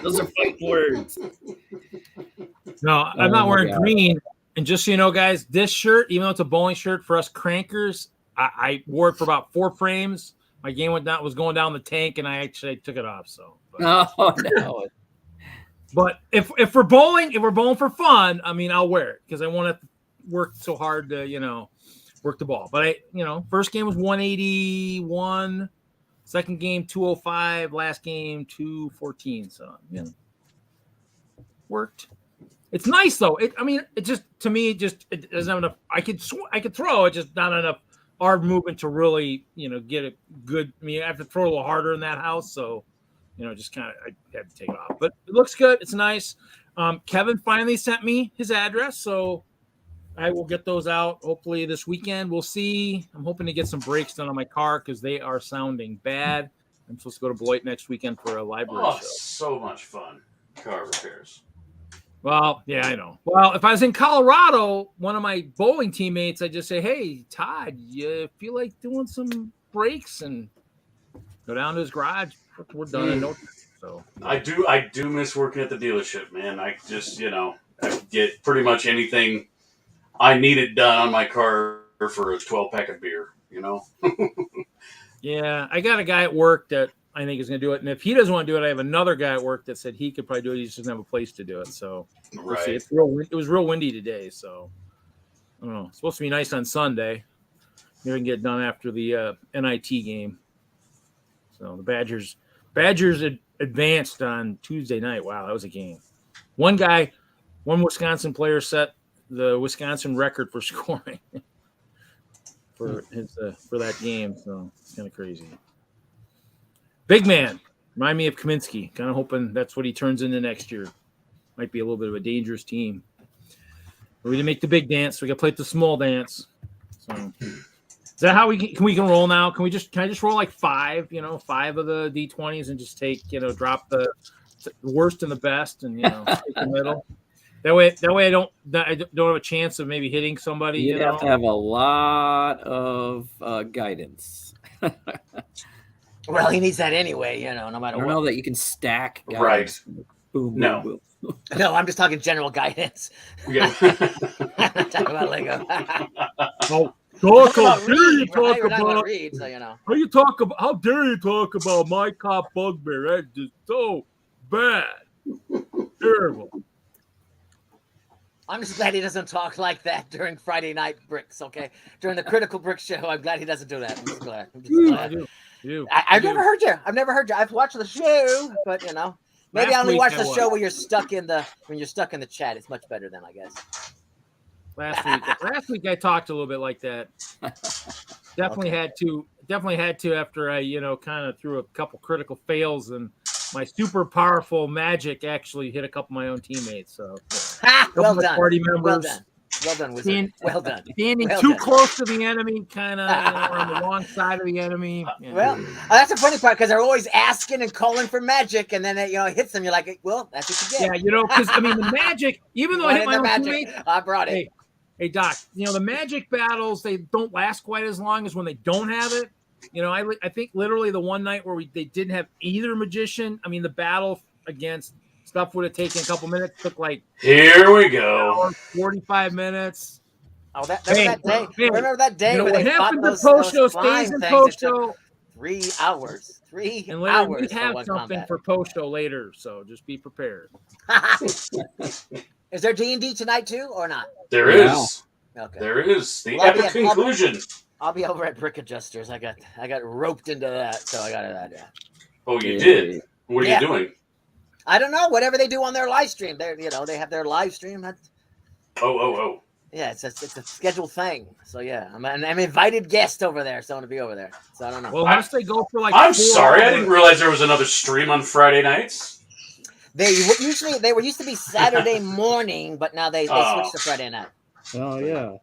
Those are fight words. No, I'm not wearing green. And just so you know, guys, this shirt, even though it's a bowling shirt for us crankers, I wore it for about 4 frames. My game was going down the tank, and I took it off. So, oh no. But if we're bowling for fun, I mean, I'll wear it because I want to work so hard to work the ball. But first game was 181, second game 205, last game 214. So worked. It's nice though. It doesn't have enough. I could throw it, just not enough arm movement to really get a good. I mean, I have to throw a little harder in that house, so just kind of I have to take it off. But it looks good. It's nice. Kevin finally sent me his address, so I will get those out hopefully this weekend. We'll see. I'm hoping to get some brakes done on my car because they are sounding bad. I'm supposed to go to Beloit next weekend for a library show. So much fun. Car repairs. Well, yeah, I know. Well, if I was in Colorado, one of my bowling teammates, I'd just say, hey, Todd, you feel like doing some breaks and go down to his garage. We're done in no time. So I do miss working at the dealership, man. I just, I get pretty much anything I needed done on my car for a 12-pack of beer, Yeah, I got a guy at work that I think is going to do it. And if he doesn't want to do it, I have another guy at work that said he could probably do it. He just doesn't have a place to do it. So we'll see. It was real windy today. So I don't know. It's supposed to be nice on Sunday. Maybe we can get it done after the NIT game. So the Badgers advanced on Tuesday night. Wow, that was a game. One Wisconsin player set the Wisconsin record for scoring for that game. So it's kind of crazy. Big man, remind me of Kaminsky. Kind of hoping that's what he turns into next year. Might be a little bit of a dangerous team. But we didn't make the big dance, so we got to play the small dance. So is that how we can roll now? Can I just roll like 5 of the D20s and just take, drop the worst and the best and take the middle. That way I don't have a chance of maybe hitting somebody. You'd have to have a lot of guidance. Well, he needs that anyway, no I matter don't what. know that you can stack. Guys. Right. Boom, No. boom, boom. No, I'm just talking general guidance. Yeah. I'm not talking about Lego. Oh, Talk how about dare you Reed, talk right? We're talking about? about Reed, so How dare you talk about my cop bugbear? That's just so bad, terrible. I'm just glad he doesn't talk like that during Friday Night Bricks, okay? During the Critical Brick Show, I'm glad he doesn't do that. I'm just glad. I do. I've never heard you. I've never heard you. I've watched the show, but maybe Last I only week watch I the was. show when you're stuck in the chat. It's much better then, I guess. Last week I talked a little bit like that. Definitely had to after I kind of threw a couple critical fails and my super powerful magic actually hit a couple of my own teammates. So Well done. party members. Well done, Wizard. Well done. Standing Well too done. close to the enemy, kind of on the wrong side of the enemy. Yeah. Well, that's the funny part because they're always asking and calling for magic, and then it hits them. You're like, well, that's what you get. Yeah, because the magic, even though I hit my own teammate, I brought it. Hey, Doc, the magic battles, they don't last quite as long as when they don't have it. I think literally the one night where they didn't have either magician, the battle against stuff would have taken a couple minutes, took like Here we go. 45 minutes. Oh, that day? Remember that day what when they fought happened to those post-show slime stays in things? It took post-show. 3 hours. 3 And Larry, hours. we have for something combat. for post-show later, so just be prepared. Is there D&D tonight too, or not? There is. Okay. There is the Well, epic conclusion. I'll be over at Brick Adjusters. I got roped into that, so I got it. Oh, you did. What are you doing? I don't know. Whatever they do on their live stream, they have their live stream. Oh. Yeah, it's a scheduled thing. So yeah, I'm an invited guest over there, so I'm gonna be over there. So I don't know. Well, unless they go for like. I'm 4 sorry, hours. I didn't realize there was another stream on Friday nights. They used to be Saturday morning, but now they switched to Friday night. Oh yeah.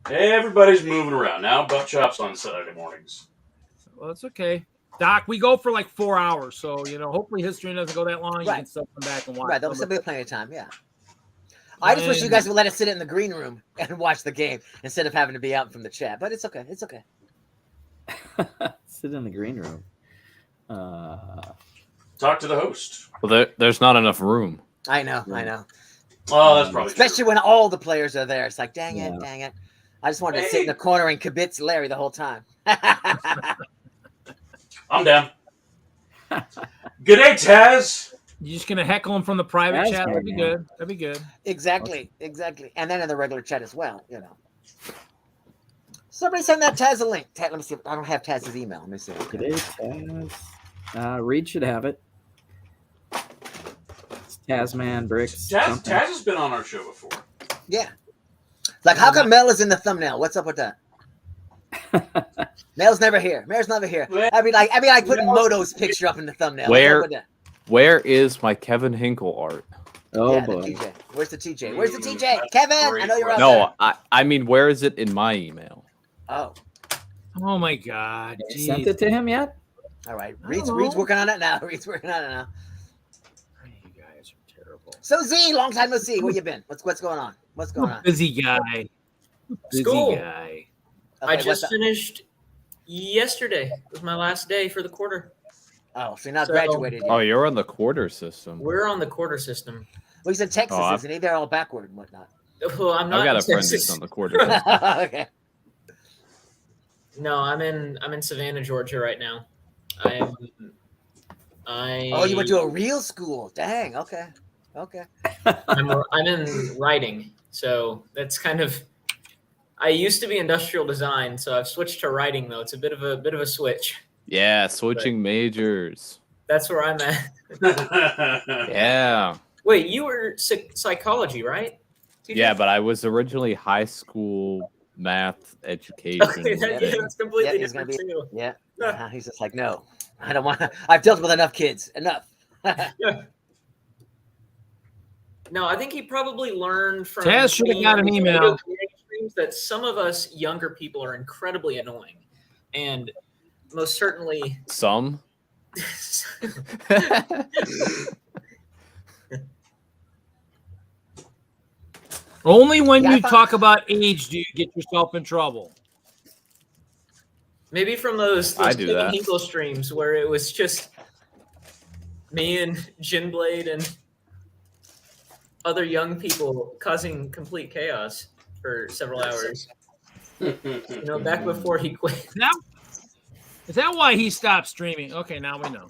Everybody's moving around now. Butt chops on Saturday mornings. Well, it's okay. Doc, we go for like 4 hours, so hopefully his stream doesn't go that long. You can still come back and watch. Right, there'll still be plenty of time. Yeah. I just wish you guys would let us sit in the green room and watch the game instead of having to be out from the chat. But it's okay. It's okay. Sit in the green room. Talk to the host. Well, there's not enough room. I know. Oh, that's probably especially true. when all the players are there. It's like, dang it. I just wanted to sit in the corner and kibitz Larry the whole time. I'm down. G'day, Taz. You're just gonna heckle him from the private chat. That'd be good. That'd be good. Exactly. And then in the regular chat as well. Somebody send that Taz a link. Let me see. I don't have Taz's email. Let me see. Today's Taz. Reed should have it. It's Tasman Bricks. Taz has been on our show before. Yeah. Like, how come Mel is in the thumbnail? What's up with that? Mel's never here. Mel's never here. I'd be like putting Moto's picture up in the thumbnail. Where is my Kevin Hinkle art? Oh boy. The TJ. Where's the TJ? Where's the TJ? Kevin, I know you're out there. I mean, where is it in my email? Oh my God. You sent it to him yet? All right. Reed's working on it now. You guys are terrible. So Z, long time no see. Where you been? What's going on? What's going on? Busy guy. School. Okay, I just finished yesterday. It was my last day for the quarter. Oh, so you're not graduated yet. Oh, you're on the quarter system. We're on the quarter system. Well, he's in Texas, isn't he? They're all backward and whatnot. Well, I'm not. I've got a friend Texas. who's on the quarter. Okay. No, I'm in Savannah, Georgia right now. Oh, you went to a real school. Dang. Okay. I'm in writing, so that's kind of. I used to be industrial design, so I've switched to writing though. It's a bit of a switch. Yeah, switching majors. That's where I'm at. Yeah. Wait, you were psychology, right? Yeah, but I was originally high school math education. Okay, that's completely different too. Yeah. He's just like, no, I don't want to. I've dealt with enough kids. Enough. No, I think he probably learned from Taz should have got an email that some of us younger people are incredibly annoying, and most certainly some. Only when you talk about age do you get yourself in trouble. Maybe from those I do Kevin that. Hinkle streams where it was just me and Jinblade and other young people causing complete chaos for several hours. Back before he quit. Is that why he stopped streaming? Okay, now we know.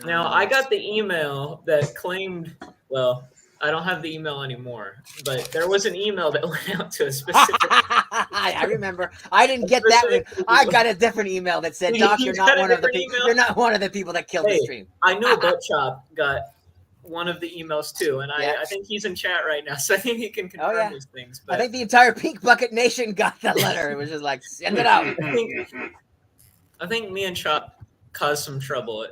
Now, I got the email that claimed, well, I don't have the email anymore, but there was an email that went out to a specific. I remember. I didn't get that one. I got a different email that said, "Doc, you're not one of the people. You're not one of the people that killed the stream." I know Buttchop got one of the emails too, and I think he's in chat right now, so I think he can confirm these things. But I think the entire Peak Bucket Nation got the letter. It was just like, send it out. I think me and Chop caused some trouble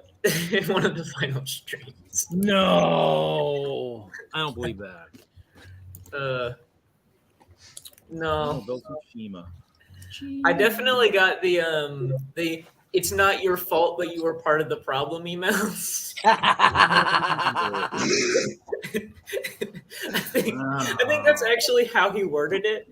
in one of the final streams. No, I don't believe that. No. Built Shima. I definitely got the "it's not your fault, but you were part of the problem" emails. I think that's actually how he worded it.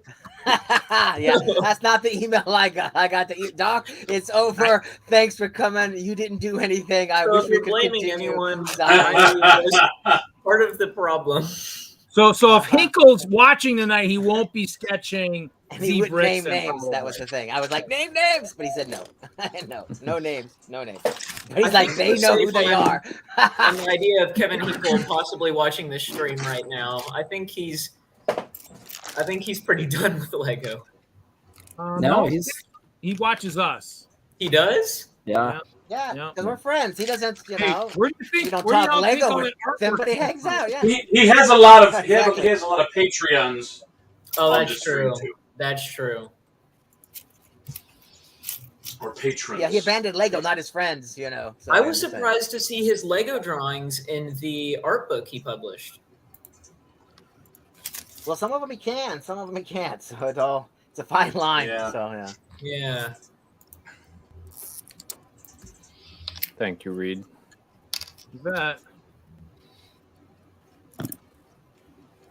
Yeah, that's not the email I got. I got the Doc. It's over. Thanks for coming. You didn't do anything. I wish we could blaming continue. anyone. Part of the problem. So if Hinkle's watching tonight, he won't be sketching. And he wouldn't name names. That was the thing. I was like, name names, but he said no. No names. But he's like, they know who they are. And the idea of Kevin Hinkle possibly watching this stream right now, I think he's pretty done with Lego. No, he watches us. He does? Yeah, because we're friends. He doesn't, Where do you think? we don't Where do talk y'all think Lego all with that him, artwork but he hangs out. Yeah, he has a lot of Exactly. he has a lot of Patreons. Oh, on that's the stream, true. too. That's true. Or patrons. Yeah, he abandoned Lego, not his friends. So I was surprised to see his Lego drawings in the art book he published. Well, some of them he can, some of them he can't. So it's a fine line. Yeah. So Yeah. Thank you, Reed. You bet.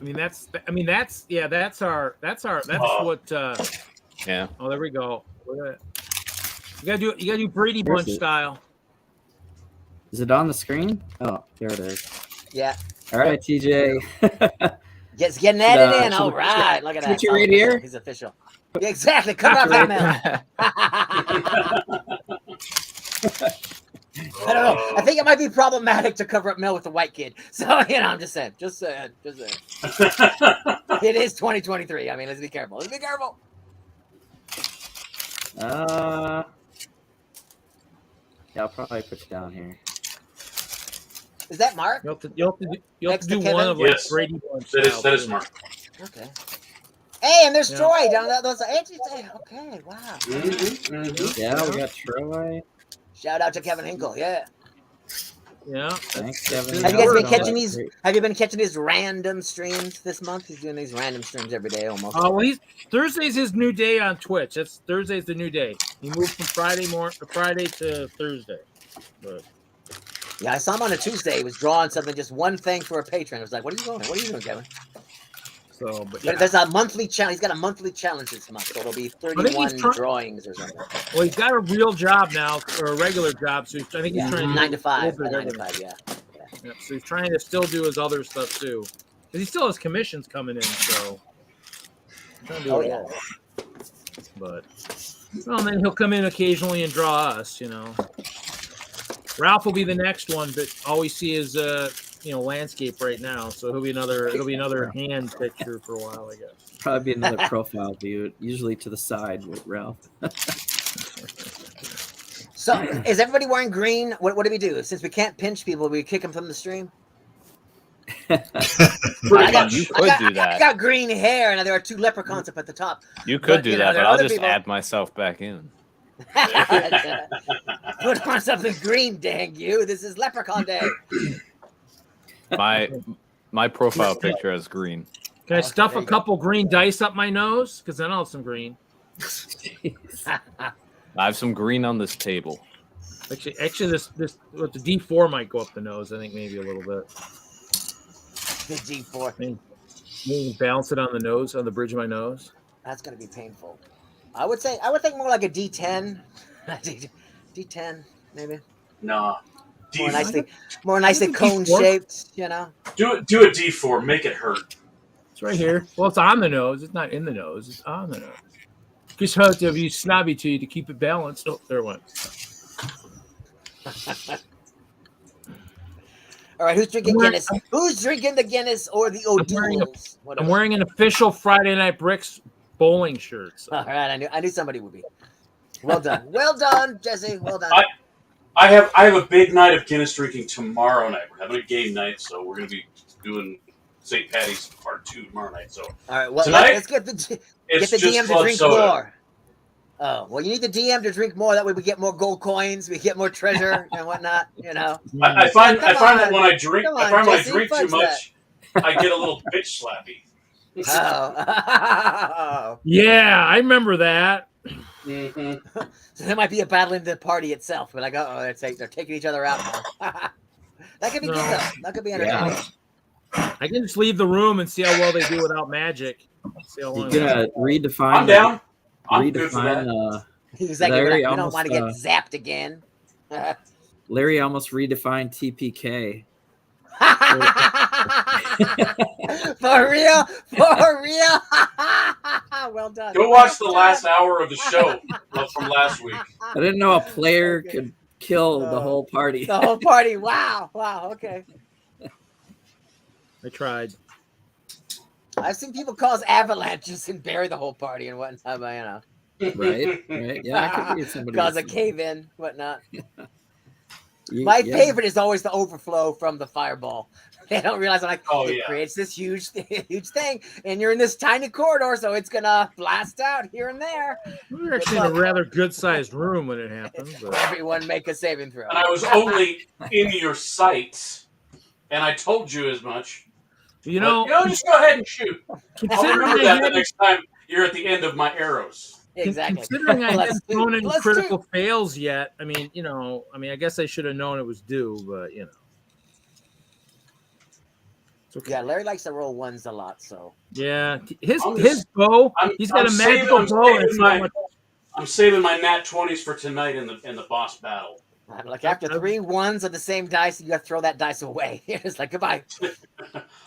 That's what. Yeah. Oh, there we go. You gotta do Brady Where's Bunch it? style. Is it on the screen? Oh, there it is. yeah, All right, TJ. it's getting added in. should All we- right, look at that. Put you right here. He's official. Yeah, exactly. Come up, Mel. I don't know. I think it might be problematic to cover up Mel with the white kid. So, I'm just saying. Just saying. It is 2023. I mean, let's be careful. Yeah, I'll probably put you down here. Is that Mark? You have to do Next to one Kevin? of like Yes. Brady Bunch. That style, is too. Mark. Okay. Hey, and there's Yeah. Troy down there. Those okay, wow. Yeah, we got Troy. Shout out to Kevin Hinkle. Yeah. Yeah. Thanks, Kevin. Have you guys been No, catching these? Have you been catching his random streams this month? He's doing these random streams every day almost. Well, Thursday's his new day on Twitch. Thursday's the new day. He moved from Friday to Thursday. But Yeah, I saw him on a Tuesday. He was drawing something, just one thing for a patron. I was like, "What are you doing? What are you doing, Kevin?" but But there's a monthly challenge. He's got a monthly challenge this month, so it'll be 31 drawings or something. Well, he's got a real job now, or a regular job. So I think he's Yeah, trying to 9 to 5. do 9 to 5. Yeah. Yeah, so he's trying to still do his other stuff too, because he still has commissions coming in. So he's trying to do Oh it yeah. all. But then he'll come in occasionally and draw us. Ralph will be the next one, but all we see is landscape right now. So it'll be another hand picture for a while, I guess. Probably be another profile view, usually to the side with Ralph. So, is everybody wearing green? What do we do? Since we can't pinch people, we kick them from the stream. Pretty I got- much. You could do I that. got green hair, and there are 2 leprechauns up at the top. You could But, do you know, that, there but are I'll other just people- add myself back in. Put on something green, dang you! This is Leprechaun Day. My profile picture has green. Can I stuff there a you go. couple green dice up my nose? Because then I'll have some green. I have some green on this table. Actually, this with the D4 might go up the nose. I think maybe a little bit. The G4. Maybe balance it on the nose, on the bridge of my nose. That's gonna be painful. I would think more like a D10. D10 maybe. Nah. More nicely cone shaped. You know. Do a D4. Make it hurt. It's right here. Well, it's on the nose. It's not in the nose. It's on the nose. Just have to be snobby to you to keep it balanced. Oh, there it went. All right, who's drinking Guinness? Who's drinking the Guinness or the O'Doul's? I'm wearing an official Friday Night Bricks bowling shirt. So. All right, I knew somebody would be. Well done, Jesse. Well done. I have a big night of Guinness drinking tomorrow night. We're having a game night, so we're going to be doing St. Patty's Part 2 tomorrow night. So all right, well, tonight, let's get the DM to drink more. Oh, well, you need the DM to drink more. That way we get more gold coins, we get more treasure and whatnot, you know. I find that when I drink too much, I get a little bitch slappy. Oh. Yeah, I remember that. Mm-hmm. So there might be a battle in the party itself. We're like, they're taking each other out now. That could be good, though. That could be entertaining. Yeah. I can just leave the room and see how well they do without magic. You're gonna redefine. I'm down. I'm redefine. He's like, we don't want to get zapped again. Larry almost redefined TPK. For real? Well done. Go watch the last hour of the show from last week. I didn't know a player could kill the whole party. The whole party. Wow. Okay. I tried. I've seen people cause avalanches and bury the whole party and whatnot, but, you know. Right. Yeah, I could be somebody. Cause a cave in, whatnot. My favorite is always the overflow from the fireball. They don't realize it creates this huge thing, and you're in this tiny corridor, so it's gonna blast out here and there. We're actually in a rather good-sized room when it happens. But... Everyone make a saving throw. And I was only in your sights, and I told you as much. You know, just go ahead and shoot. I'll remember that the next time you're at the end of my arrows. Exactly. Considering I haven't thrown any critical fails yet, I mean, I guess I should have known it was due, but it's okay. Yeah, Larry likes to roll ones a lot, so. Yeah, his bow. He's got a magical bow. I'm saving my nat 20s for tonight in the boss battle. Like after 3 ones of the same dice, you got to throw that dice away. It's like goodbye.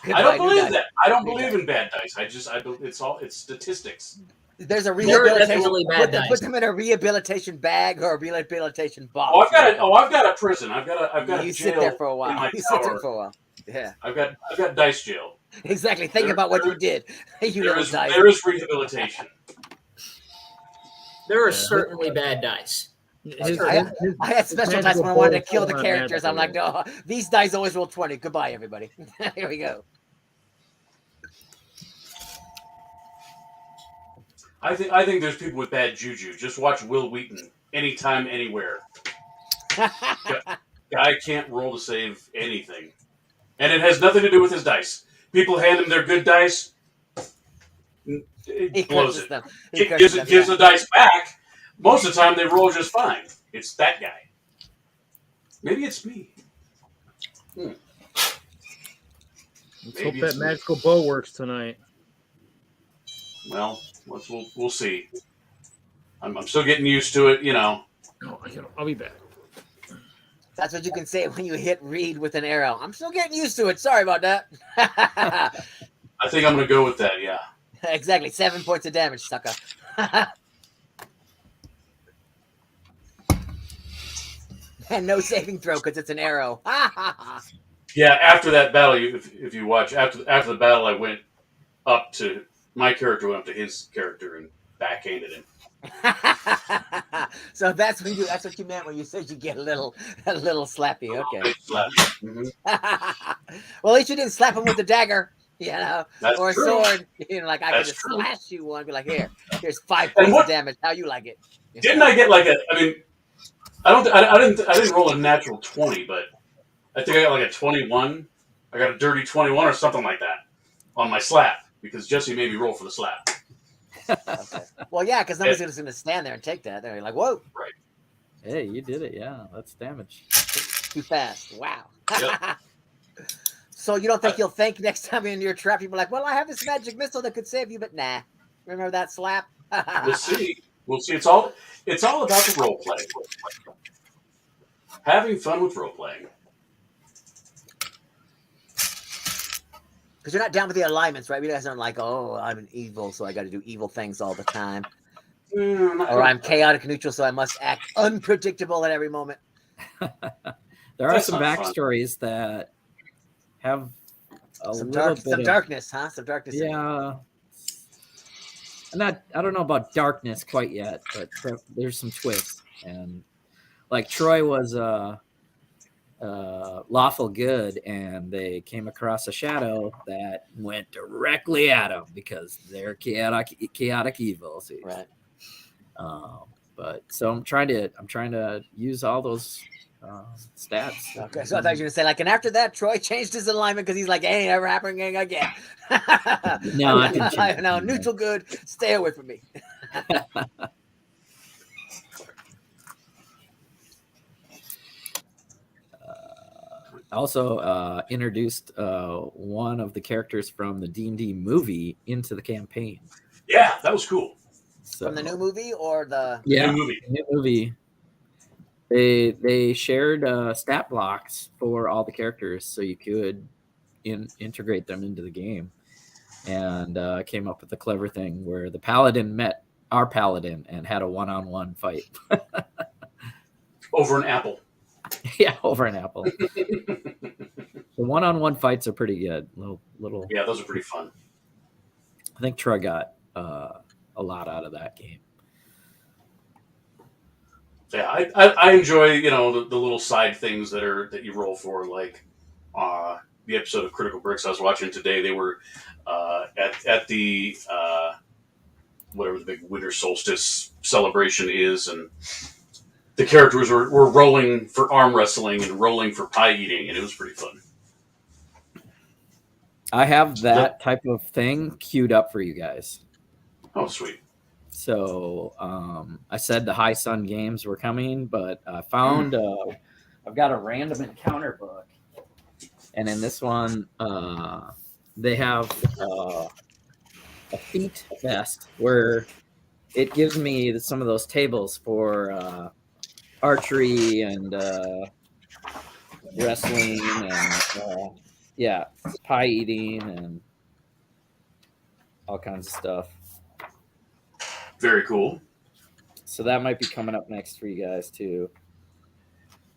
I don't believe that. I don't believe in bad dice. It's statistics. There's a rehabilitation. Really put them in a rehabilitation bag or a rehabilitation box. I've got a prison. I've got a you jail sit there for a while. You sit there for a while. Yeah. I've got dice jail. Exactly. Think about what you did. There is rehabilitation. There are certainly bad dice. I had special dice when I wanted to kill the characters. I'm like, no, these dice always roll 20. Goodbye, everybody. Here we go. I think there's people with bad juju. Just watch Will Wheaton. Anytime, anywhere. Guy can't roll to save anything. And it has nothing to do with his dice. People hand him their good dice. He blows it. He gives the dice back. Most of the time, they roll just fine. It's that guy. Maybe it's me. Let's hope that magical bow works tonight. Well, we'll see. I'm still getting used to it, Oh, I'll be back. That's what you can say when you hit Reed with an arrow. I'm still getting used to it. Sorry about that. I think I'm going to go with that, yeah. Exactly. 7 points of damage, sucker. And no saving throw because it's an arrow. Yeah, after that battle, if you watch, after the battle, I went up to my character, went up to his character and backhanded him. So that's what you meant when you said you get a little slappy. Okay. Mm-hmm. Well, at least you didn't slap him with the dagger, That's or a true. sword. I could just slash you one. Be like, here's 5 points of damage. How you like it? Didn't I get I didn't roll a natural 20, but I think I got like a 21. I got a dirty 21 or something like that on my slap because Jesse made me roll for the slap. Okay. Well, yeah, because nobody's just going to stand there and take that. They're like, whoa. Right. Hey, you did it. Yeah, that's damage. Too fast. Wow. Yep. So you don't think you'll think next time you're in your trap, you'll be like, well, I have this magic missile that could save you, but nah. Remember that slap? We'll see. We'll see. It's all about the role play. Having fun with role playing. Because you're not down with the alignments, right? You guys aren't like, oh, I'm an evil, so I got to do evil things all the time. Or I'm chaotic neutral, so I must act unpredictable at every moment. There are some backstories that have some some darkness, huh? Some darkness. Yeah. I don't know about darkness quite yet, but there's some twists. And like Troy was lawful good, and they came across a shadow that went directly at him because they're chaotic evil. See? Right. But so I'm trying to use all those stats. Okay, so I thought you were gonna say like, and after that, Troy changed his alignment because he's like, ain't ever happening again. No, I can change. No, neutral good. Stay away from me. Also introduced one of the characters from the D&D movie into the campaign. Yeah, that was cool. So, from the new movie or the new movie? They shared stat blocks for all the characters, so you could integrate them into the game, and came up with a clever thing where the paladin met our paladin and had a one-on-one fight over an apple. Yeah, over an apple. The one-on-one fights are pretty good. Little. Yeah, those are pretty fun. I think Troy got a lot out of that game. Yeah, I enjoy the little side things that you roll for, like the episode of Critical Bricks I was watching today. They were at the whatever the big winter solstice celebration is, and the characters were rolling for arm wrestling and rolling for pie eating, and it was pretty fun. I have that type of thing queued up for you guys. Oh, sweet. So I said the High Sun games were coming, but I found I've got a random encounter book, and in this one they have a feat vest where it gives me some of those tables for archery and wrestling and pie eating and all kinds of stuff. Very cool. So that might be coming up next for you guys too.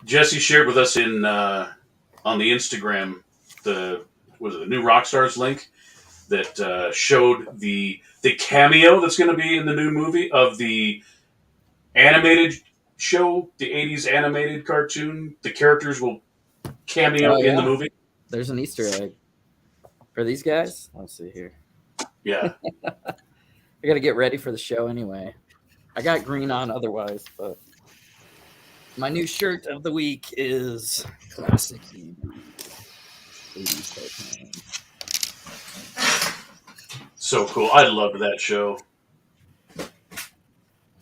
Jesse shared with us on the Instagram the new Rockstars link that showed the cameo that's going to be in the new movie of the animated show, the 80s animated cartoon. The characters will cameo in the movie. There's an Easter egg for these guys. Let's see here. Yeah. I got to get ready for the show anyway. I got green on otherwise, but my new shirt of the week is classic 80s cartoon. So cool. I loved that show.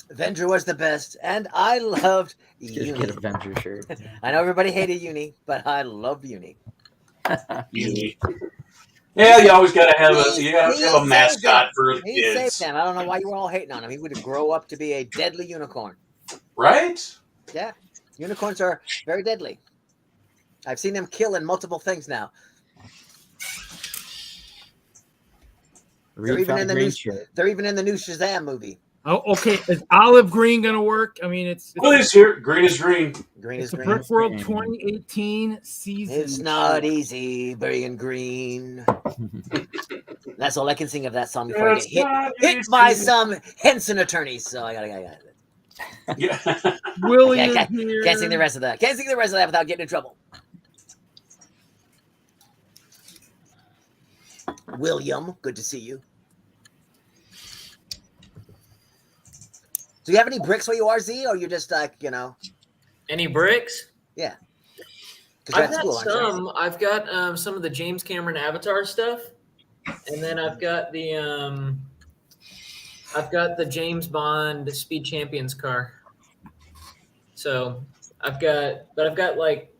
Avenger was the best, and I loved Uni. Get an Avenger shirt. I know everybody hated Uni, but I love Uni. Uni. Yeah, you always got to have a mascot for the kids. He saved them. I don't know why you were all hating on him. He would grow up to be a deadly unicorn. Right? Yeah. Unicorns are very deadly. I've seen them kill in multiple things now. They're even in the new Shazam movie. Oh, okay. Is olive green going to work? I mean, it's here. Green is green. Green is green. Brick World 2018 season. It's not easy being green. That's all I can sing of that song before I get hit by some Henson attorneys. So I gotta. Yeah. Willie can't sing the rest of that. Can't sing the rest of that without getting in trouble. William, good to see you. Do you have any bricks where you are, Z, or you're just like, Any bricks? Yeah. I've got some. I've got some of the James Cameron Avatar stuff, and then I've got the James Bond Speed Champions car. So I've got like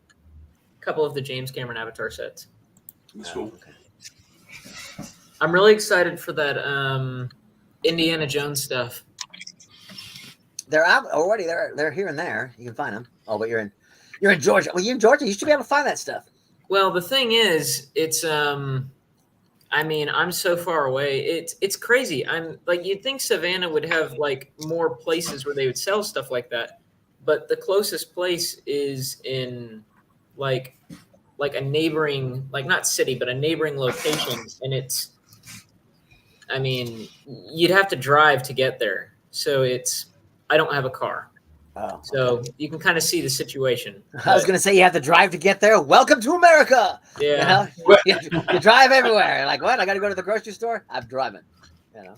a couple of the James Cameron Avatar sets. That's cool. Okay. I'm really excited for that Indiana Jones stuff. They're out already. They're here and there. You can find them. Oh, but you're in Georgia. Well, you're in Georgia. You should be able to find that stuff. Well, the thing is, it's I mean, I'm so far away. It's crazy. I'm like, you'd think Savannah would have like more places where they would sell stuff like that, but the closest place is in like a neighboring, like not city, but a neighboring location, and it's, I mean, you'd have to drive to get there. So I don't have a car. Oh, so you can kind of see the situation. I was gonna say you have to drive to get there. Welcome to America. Yeah. You know? you drive everywhere. Like, what? I got to go to the grocery store. I'm driving. You know,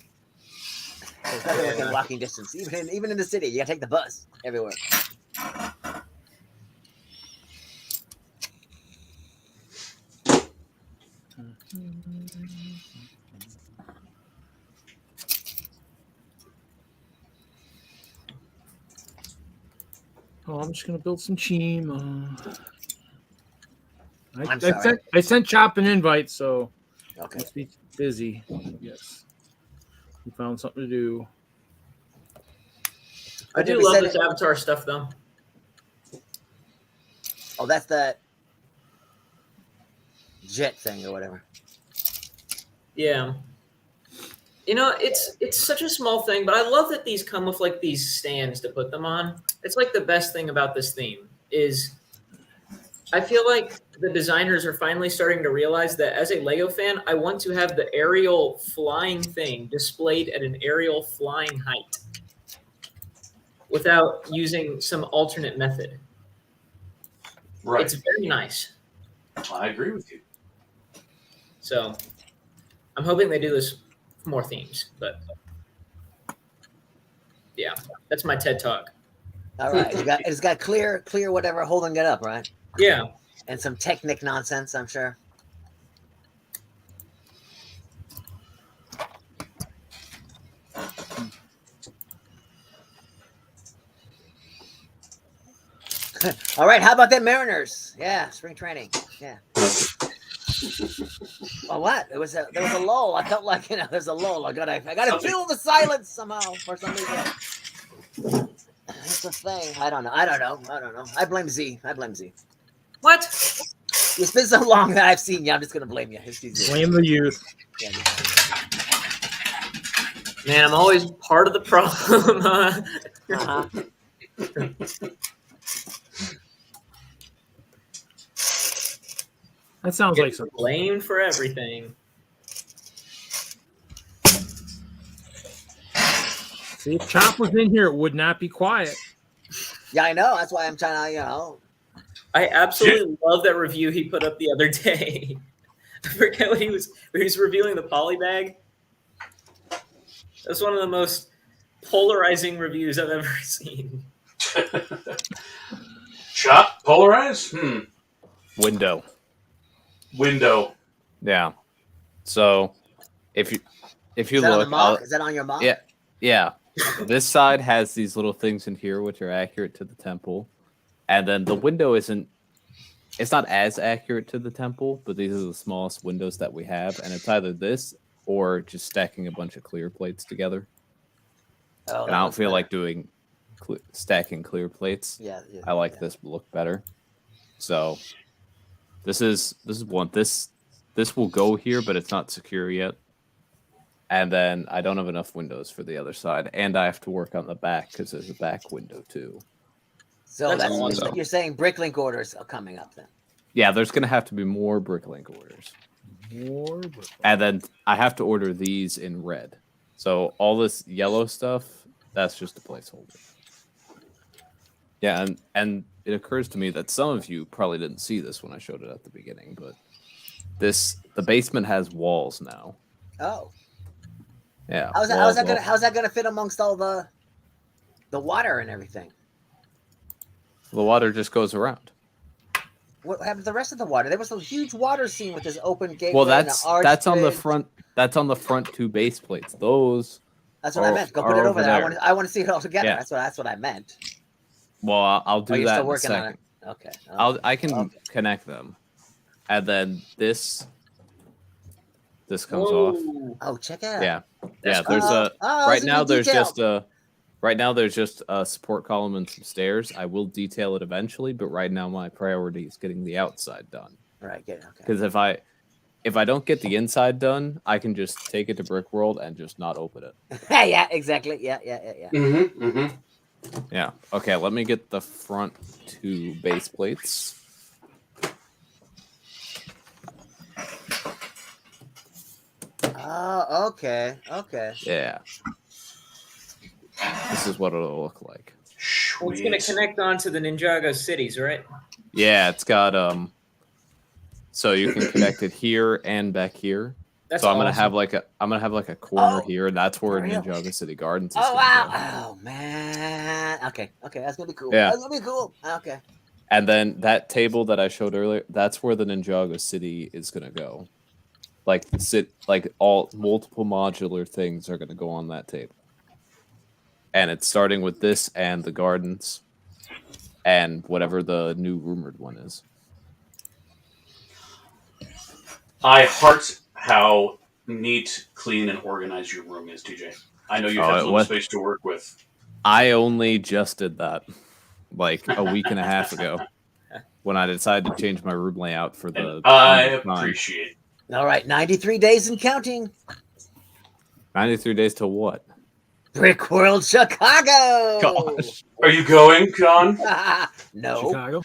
there's nothing within walking distance. Even in the city, you got to take the bus everywhere. Oh, I'm just gonna build some team. I'm sorry. I sent Chop an invite, so Okay. must be busy. Yes, he found something to do. I do love this Avatar stuff, though. Oh, that's the jet thing or whatever. Yeah. You know, it's such a small thing, but I love that these come with like these stands to put them on. It's like the best thing about this theme is I feel like the designers are finally starting to realize that as a Lego fan, I want to have the aerial flying thing displayed at an aerial flying height without using some alternate method. Right. It's very nice. I agree with you. So I'm hoping they do this for more themes, but yeah, that's my TED Talk. All right. It's got clear whatever holding it up, right? Yeah. And some Technic nonsense, I'm sure. All right, how about them Mariners? Yeah, spring training. Yeah. Well, what? There was a lull. I felt like, you know, there's a lull. I gotta fill the silence somehow for some reason. It's a thing. I don't know. I blame Z. What? It's been so long that I've seen you. I'm just gonna blame you. Blame the youth. Yeah, Man, I'm always part of the problem. That sounds like something. Blamed for everything. See, if Chop was in here, it would not be quiet. yeah, I know. That's why I'm trying to, you know. I absolutely love that review he put up the other day. I forget what he was reviewing the poly bag. That's one of the most polarizing reviews I've ever seen. Chop, polarize? Window. Yeah. So if you look, Is that on your mock? yeah. This side has these little things in here which are accurate to the temple, and then the window isn't. It's not as accurate to the temple, but these are the smallest windows that we have, and it's either this or just stacking a bunch of clear plates together. Oh, And I don't feel like doing stacking clear plates. Yeah. I like this look better. So this is one. This will go here, but it's not secure yet. And then I don't have enough windows for the other side, and I have to work on the back because there's a back window too. So That's that's you're saying Bricklink orders are coming up then. Yeah, there's gonna have to be more Bricklink orders. And then I have to order these in red. So all this yellow stuff, that's just a placeholder. Yeah, and it occurs to me that some of you probably didn't see this when I showed it at the beginning, but the basement has walls now. Oh. Yeah. How's that gonna fit amongst all the water and everything? The water just goes around. What happened to the rest of the water? There was a huge water scene with this open gateway. Well, and that's on the bridge. front. That's on the front two base plates. Those. That's what I meant. Go put it over there. I want to see it all together. Yeah. That's what I meant. Well, I'll do you're that still in a working on second. it. Okay. I can connect them, and then this comes off. Oh, check it out. Yeah. That's There's cool. right now. There's detail. just a Right now, there's just a support column and some stairs. I will detail it eventually, but right now my priority is getting the outside done. All right, good. Okay. Because if I don't get the inside done, I can just take it to Brick World and just not open it. Yeah, exactly. Yeah. Mm-hmm. Mm-hmm. Yeah. Okay, let me get the front 2 base plates. Oh, okay. Yeah. This is what it'll look like. Well, it's going to connect onto the Ninjago cities, right? Yeah, it's got so you can connect it here and back here. That's so I'm gonna awesome. have like a corner Oh, here, and that's where for real? Ninjago City Gardens is. Oh gonna wow! go. Oh man. Okay, that's gonna be cool. Yeah. That's gonna be cool. Okay. And then that table that I showed earlier, that's where the Ninjago City is gonna go. Like all multiple modular things are gonna go on that table. And it's starting with this and the gardens and whatever the new rumored one is. I heart how neat, clean, and organized your room is, TJ. I know you have little space to work with. I only just did that like a week and a half ago when I decided to change my room layout for the. I appreciate it. All right, 93 days and counting. 93 days to what? Brick World Chicago. Gosh. Are you going, John? No. Chicago.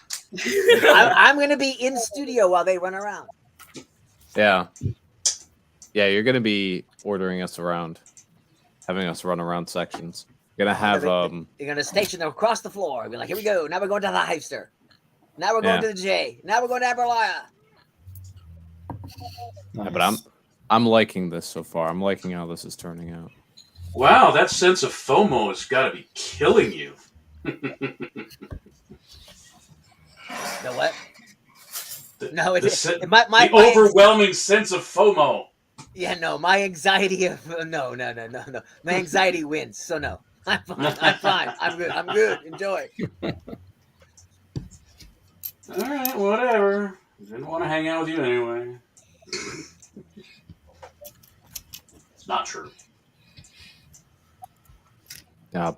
I'm going to be in studio while they run around. Yeah. Yeah, you're going to be ordering us around, having us run around sections. You're going to have... You're going to station them across the floor. Be like, here we go. Now we're going to the Hypester. Now we're going to the J. Now we're going to Aberlaya. Yeah, but I'm liking this so far. I'm liking how this is turning out. Wow, that sense of FOMO has got to be killing you. The what? No, the overwhelming sense of FOMO. Yeah, no, my anxiety of no. My anxiety wins, so no. I'm fine. I'm good. Enjoy. All right, whatever. Didn't want to hang out with you anyway. It's not true.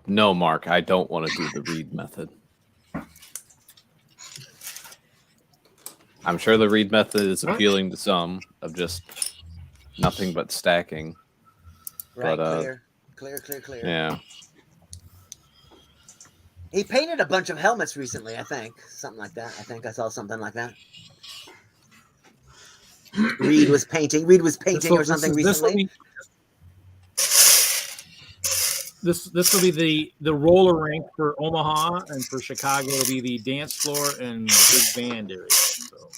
No, Mark, I don't want to do the read method. I'm sure the read method is appealing to some, of just nothing but stacking. Right, but, clear. Yeah. He painted a bunch of helmets recently, I think. Something like that. I think I saw something like that. Reed was painting or something recently. This will be the roller rink for Omaha, and for Chicago it'll be the dance floor and big band area. So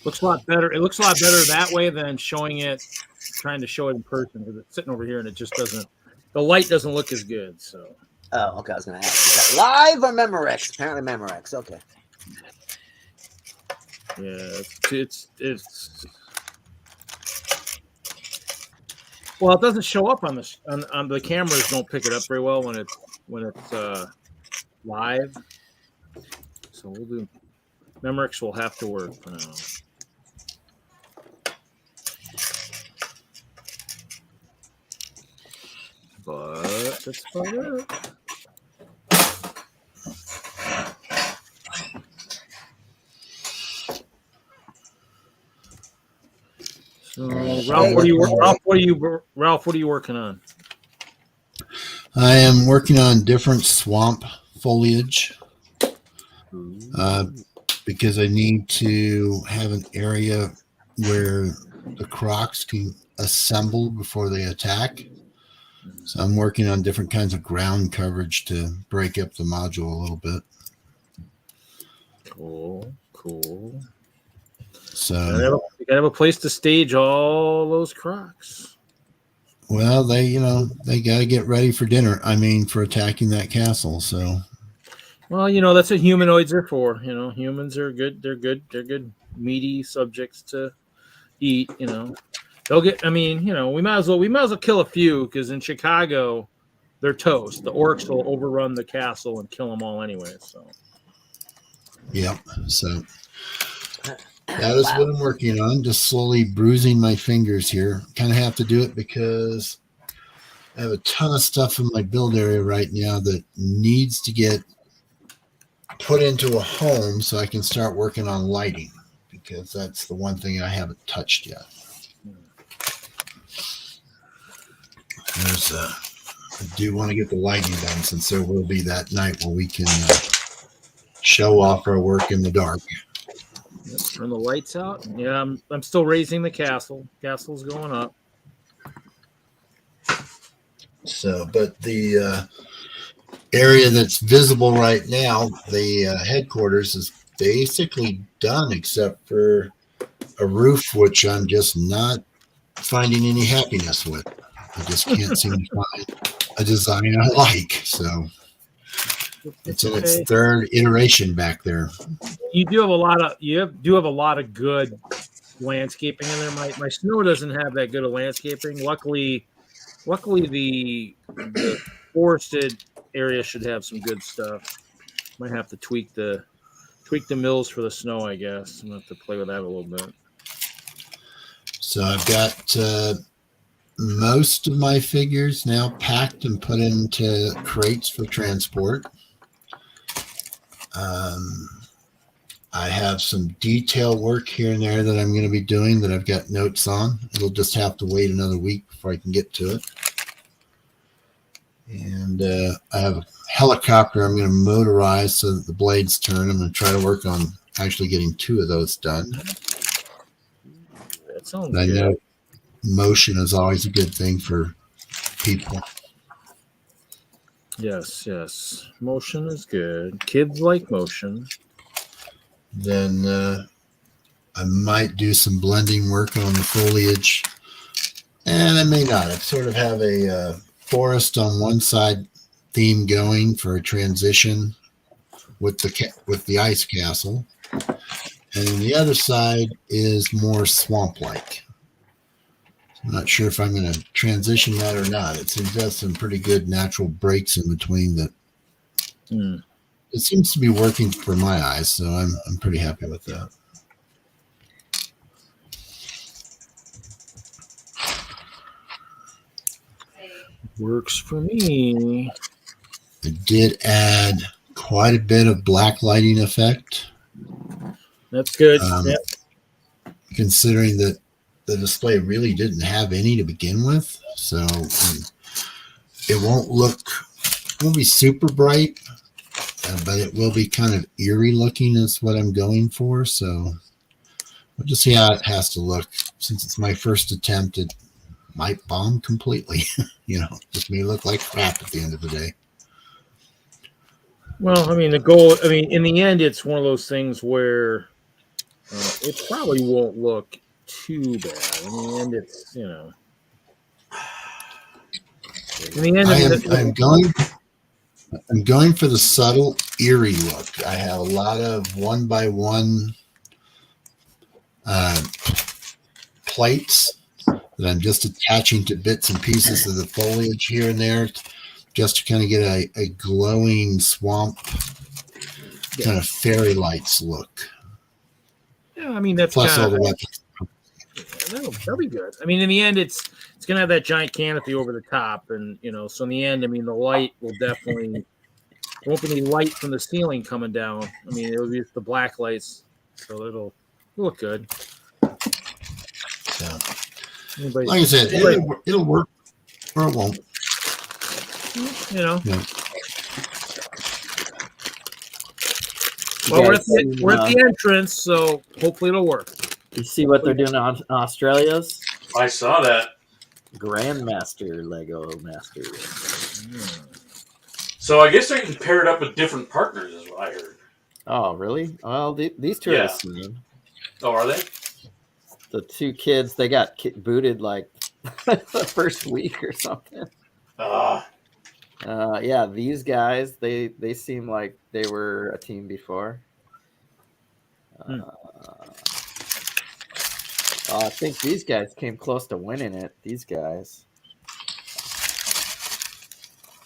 looks a lot better. It looks a lot better that way than trying to show it in person, because it's sitting over here and it just doesn't. The light doesn't look as good. So. Oh, okay. I was going to ask, is that live or Memorex? Apparently Memorex. Okay. Yeah, it's. Well, it doesn't show up on this on the cameras. Don't pick it up very well when it's live. So we'll do. Memorex will have to work for now. But that's about it. So, Ralph, what are you working on? I am working on different swamp foliage because I need to have an area where the crocs can assemble before they attack. So I'm working on different kinds of ground coverage to break up the module a little bit. Cool. So you gotta have a place to stage all those crocs. Well, they got to get ready for dinner. I mean, for attacking that castle. So, well, that's what humanoids are for. Humans are good. They're good meaty subjects to eat. They'll get. I mean, we might as well kill a few, because in Chicago, they're toast. The orcs will overrun the castle and kill them all anyway. So, yep. So that is what I'm working on. Just slowly bruising my fingers here. Kind of have to do it because I have a ton of stuff in my build area right now that needs to get put into a home so I can start working on lighting, because that's the one thing I haven't touched yet. I do want to get the lighting done, since there will be that night where we can show off our work in the dark. Yep, turn the lights out. Yeah, I'm still raising the castle. Castle's going up. So, but the area that's visible right now, the headquarters, is basically done, except for a roof, which I'm just not finding any happiness with. I just can't seem to find a design I like. So it's in its third iteration back there. You do have a lot of good landscaping in there. My snow doesn't have that good of landscaping. Luckily the forested area should have some good stuff. Might have to tweak the mills for the snow, I guess. I'm gonna have to play with that a little bit. So I've got most of my figures now packed and put into crates for transport. I have some detail work here and there that I'm going to be doing that I've got notes on. It'll just have to wait another week before I can get to it. And I have a helicopter I'm going to motorize so that the blades turn. I'm going to try to work on actually getting 2 of those done. That sounds good. I know motion is always a good thing for people. Yes. Motion is good. Kids like motion. Then I might do some blending work on the foliage, and I may not. I sort of have a forest on one side theme going for a transition with the ice castle, and the other side is more swamp-like. I'm not sure if I'm going to transition that or not. It seems to have some pretty good natural breaks in between that. It seems to be working for my eyes, so I'm pretty happy with that. Works for me. I did add quite a bit of black lighting effect. That's good. Yep. Considering that the display really didn't have any to begin with, so it won't be super bright, but it will be kind of eerie looking is what I'm going for. So we'll just see how it has to look. Since it's my first attempt, it might bomb completely. Just may look like crap at the end of the day. Well, in the end, it's one of those things where it probably won't look too bad. In the end, it's, In the end, I'm going for the subtle, eerie look. I have a lot of 1x1 plates that I'm just attaching to bits and pieces of the foliage here and there, just to kind of get a glowing swamp kind of fairy lights look. Yeah, that's plus all the weapons. That'll be good. In the end, it's going to have that giant canopy over the top, and so in the end, the light will definitely. There won't be any light from the ceiling coming down. It'll be the black lights, so it'll look good. So, like I said, it'll work or it won't. Yeah. Well, we're at the entrance, so hopefully it'll work. You see what they're doing on Australia's? I saw that. Grandmaster Lego Master. So I guess they can pair it up with different partners, is what I heard. Oh, really? Well, these two are the same. Oh, are they? The 2 kids, they got booted like the first week or something. Yeah, these guys, they seem like they were a team before. I think these guys came close to winning it. These guys.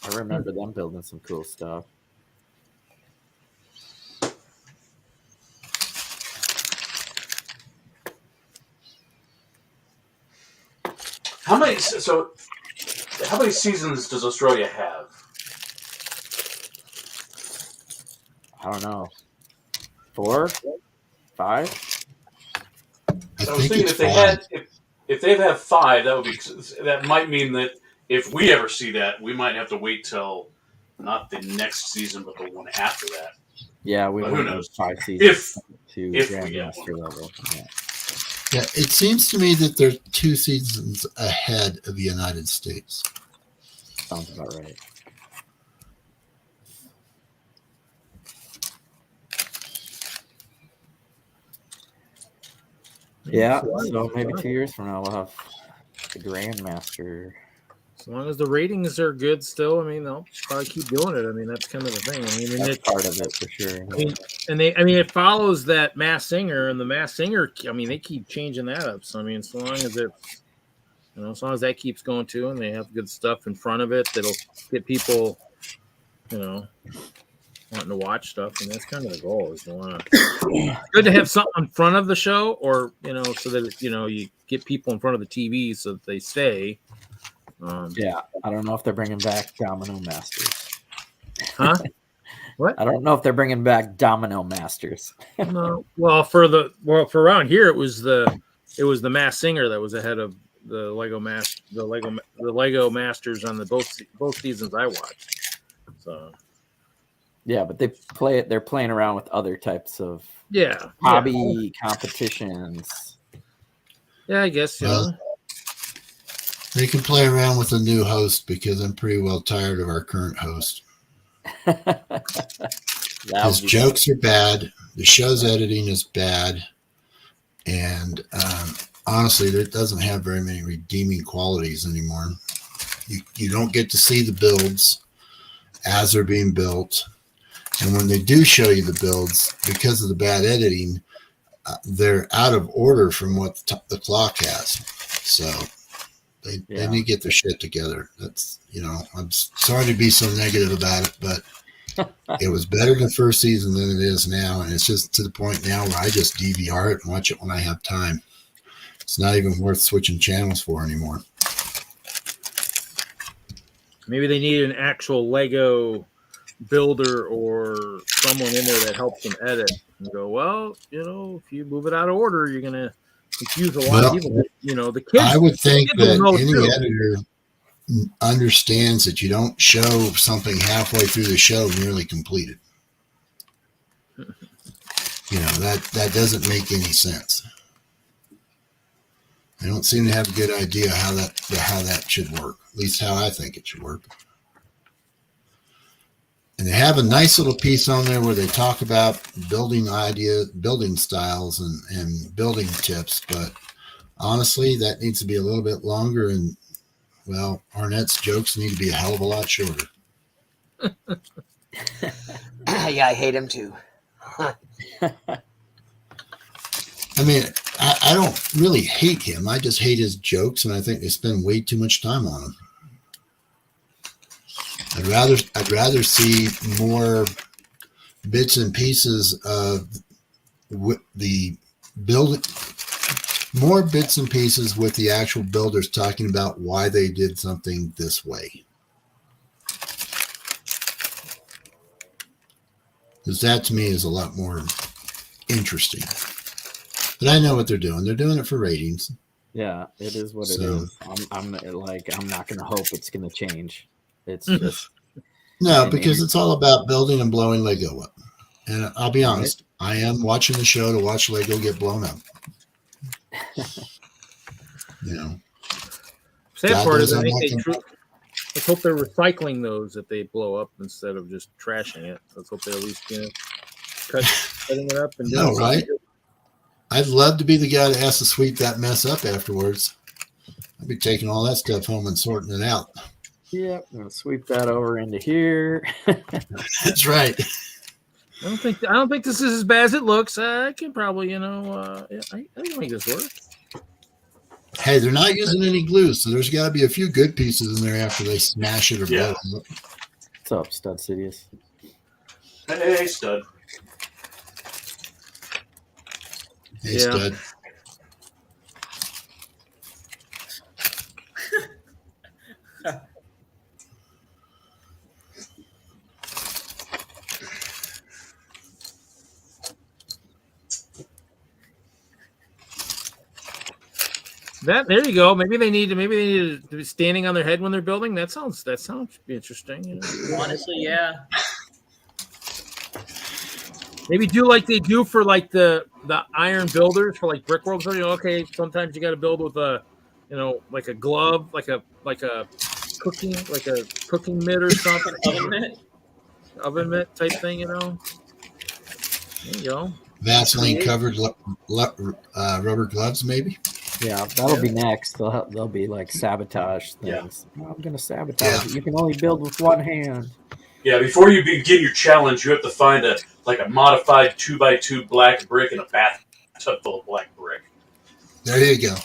I remember them building some cool stuff. How many? So How many seasons does Australia have? I don't know. 4, 5. I was thinking if they have 5, that might mean that if we ever see that, we might have to wait till not the next season, but the one after that. Yeah, we But who won't knows? have 5 seasons to if we get Grandmaster one. level. Yeah. Yeah, it seems to me that they're 2 seasons ahead of the United States. Sounds about right. Yeah, so maybe 2 years from now we'll have the Grandmaster. As long as the ratings are good still, I mean, they'll probably keep doing it. I mean, that's kind of the thing. I mean, That's part of it for sure. It follows that Mass Singer, and the Mass Singer, I mean, they keep changing that up. So, I mean, as long as it's, as long as that keeps going too, and they have good stuff in front of it, that'll get people, wanting to watch stuff, and that's kind of the goal. Is to want to good to have something in front of the show, or so that you get people in front of the TV so that they stay. Yeah, I don't know if they're bringing back Domino Masters. Huh? What? I don't know if they're bringing back Domino Masters. No. Well, for around here, it was the Mass Singer that was ahead of the Lego Masters on the both seasons I watched. So. Yeah, but they're playing around with other types of hobby competitions. Yeah, I guess they can play around with a new host because I'm pretty well tired of our current host. His jokes are bad. The show's editing is bad. And honestly, it doesn't have very many redeeming qualities anymore. You don't get to see the builds as they're being built. And when they do show you the builds, because of the bad editing, they're out of order from what the clock has. So they need to get their shit together. That's, I'm sorry to be so negative about it, but it was better the first season than it is now. And it's just to the point now where I just DVR it and watch it when I have time. It's not even worth switching channels for anymore. Maybe they need an actual Lego builder or someone in there that helps them edit and go, well, if you move it out of order, you're going to confuse a lot of people. The kids. I would think that any too. editor understands that you don't show something halfway through the show nearly completed. That doesn't make any sense. I don't seem to have a good idea how that should work. At least how I think it should work. And they have a nice little piece on there where they talk about building ideas, building styles, and building tips. But honestly, that needs to be a little bit longer. And, well, Arnett's jokes need to be a hell of a lot shorter. Yeah, I hate him too. I mean, I don't really hate him. I just hate his jokes, and I think they spend way too much time on them. I'd rather see more bits and pieces of the building, more bits and pieces with the actual builders talking about why they did something this way. Because that to me is a lot more interesting. But I know what they're doing. They're doing it for ratings. Yeah, it is what it is. I'm not going to hope it's going to change. It's just because it's all about building and blowing Lego up. And I'll be honest, I am watching the show to watch Lego get blown up. Sad part is let's hope they're recycling those that they blow up instead of just trashing it. Let's hope they at least cutting it up and doing right? I'd love to be the guy that has to sweep that mess up afterwards. I'd be taking all that stuff home and sorting it out. Yeah, I'm gonna sweep that over into here. That's right. I don't think this is as bad as it looks. I can probably, I can make this work. Hey, they're not using any glue, so there's got to be a few good pieces in there after they smash it or blow it up. What's up, Stud Sidious? Hey, Stud. Hey, Stud. There you go. Maybe they need to be standing on their head when they're building. That sounds interesting. You know? Honestly, yeah. Maybe do like they do for like the iron builders for like brick worlds. You know, okay, sometimes you got to build with a, you know, like a glove, like a cooking mitt or something. Oven mitt type thing. You know. There you go. Vaseline covered rubber gloves, maybe. Yeah, that'll be next. They'll be like sabotage things. Yeah. I'm gonna sabotage it. You can only build with one hand. Yeah, before you begin your challenge, you have to find a modified 2x2 black brick and a bathtub full of black brick. There you go.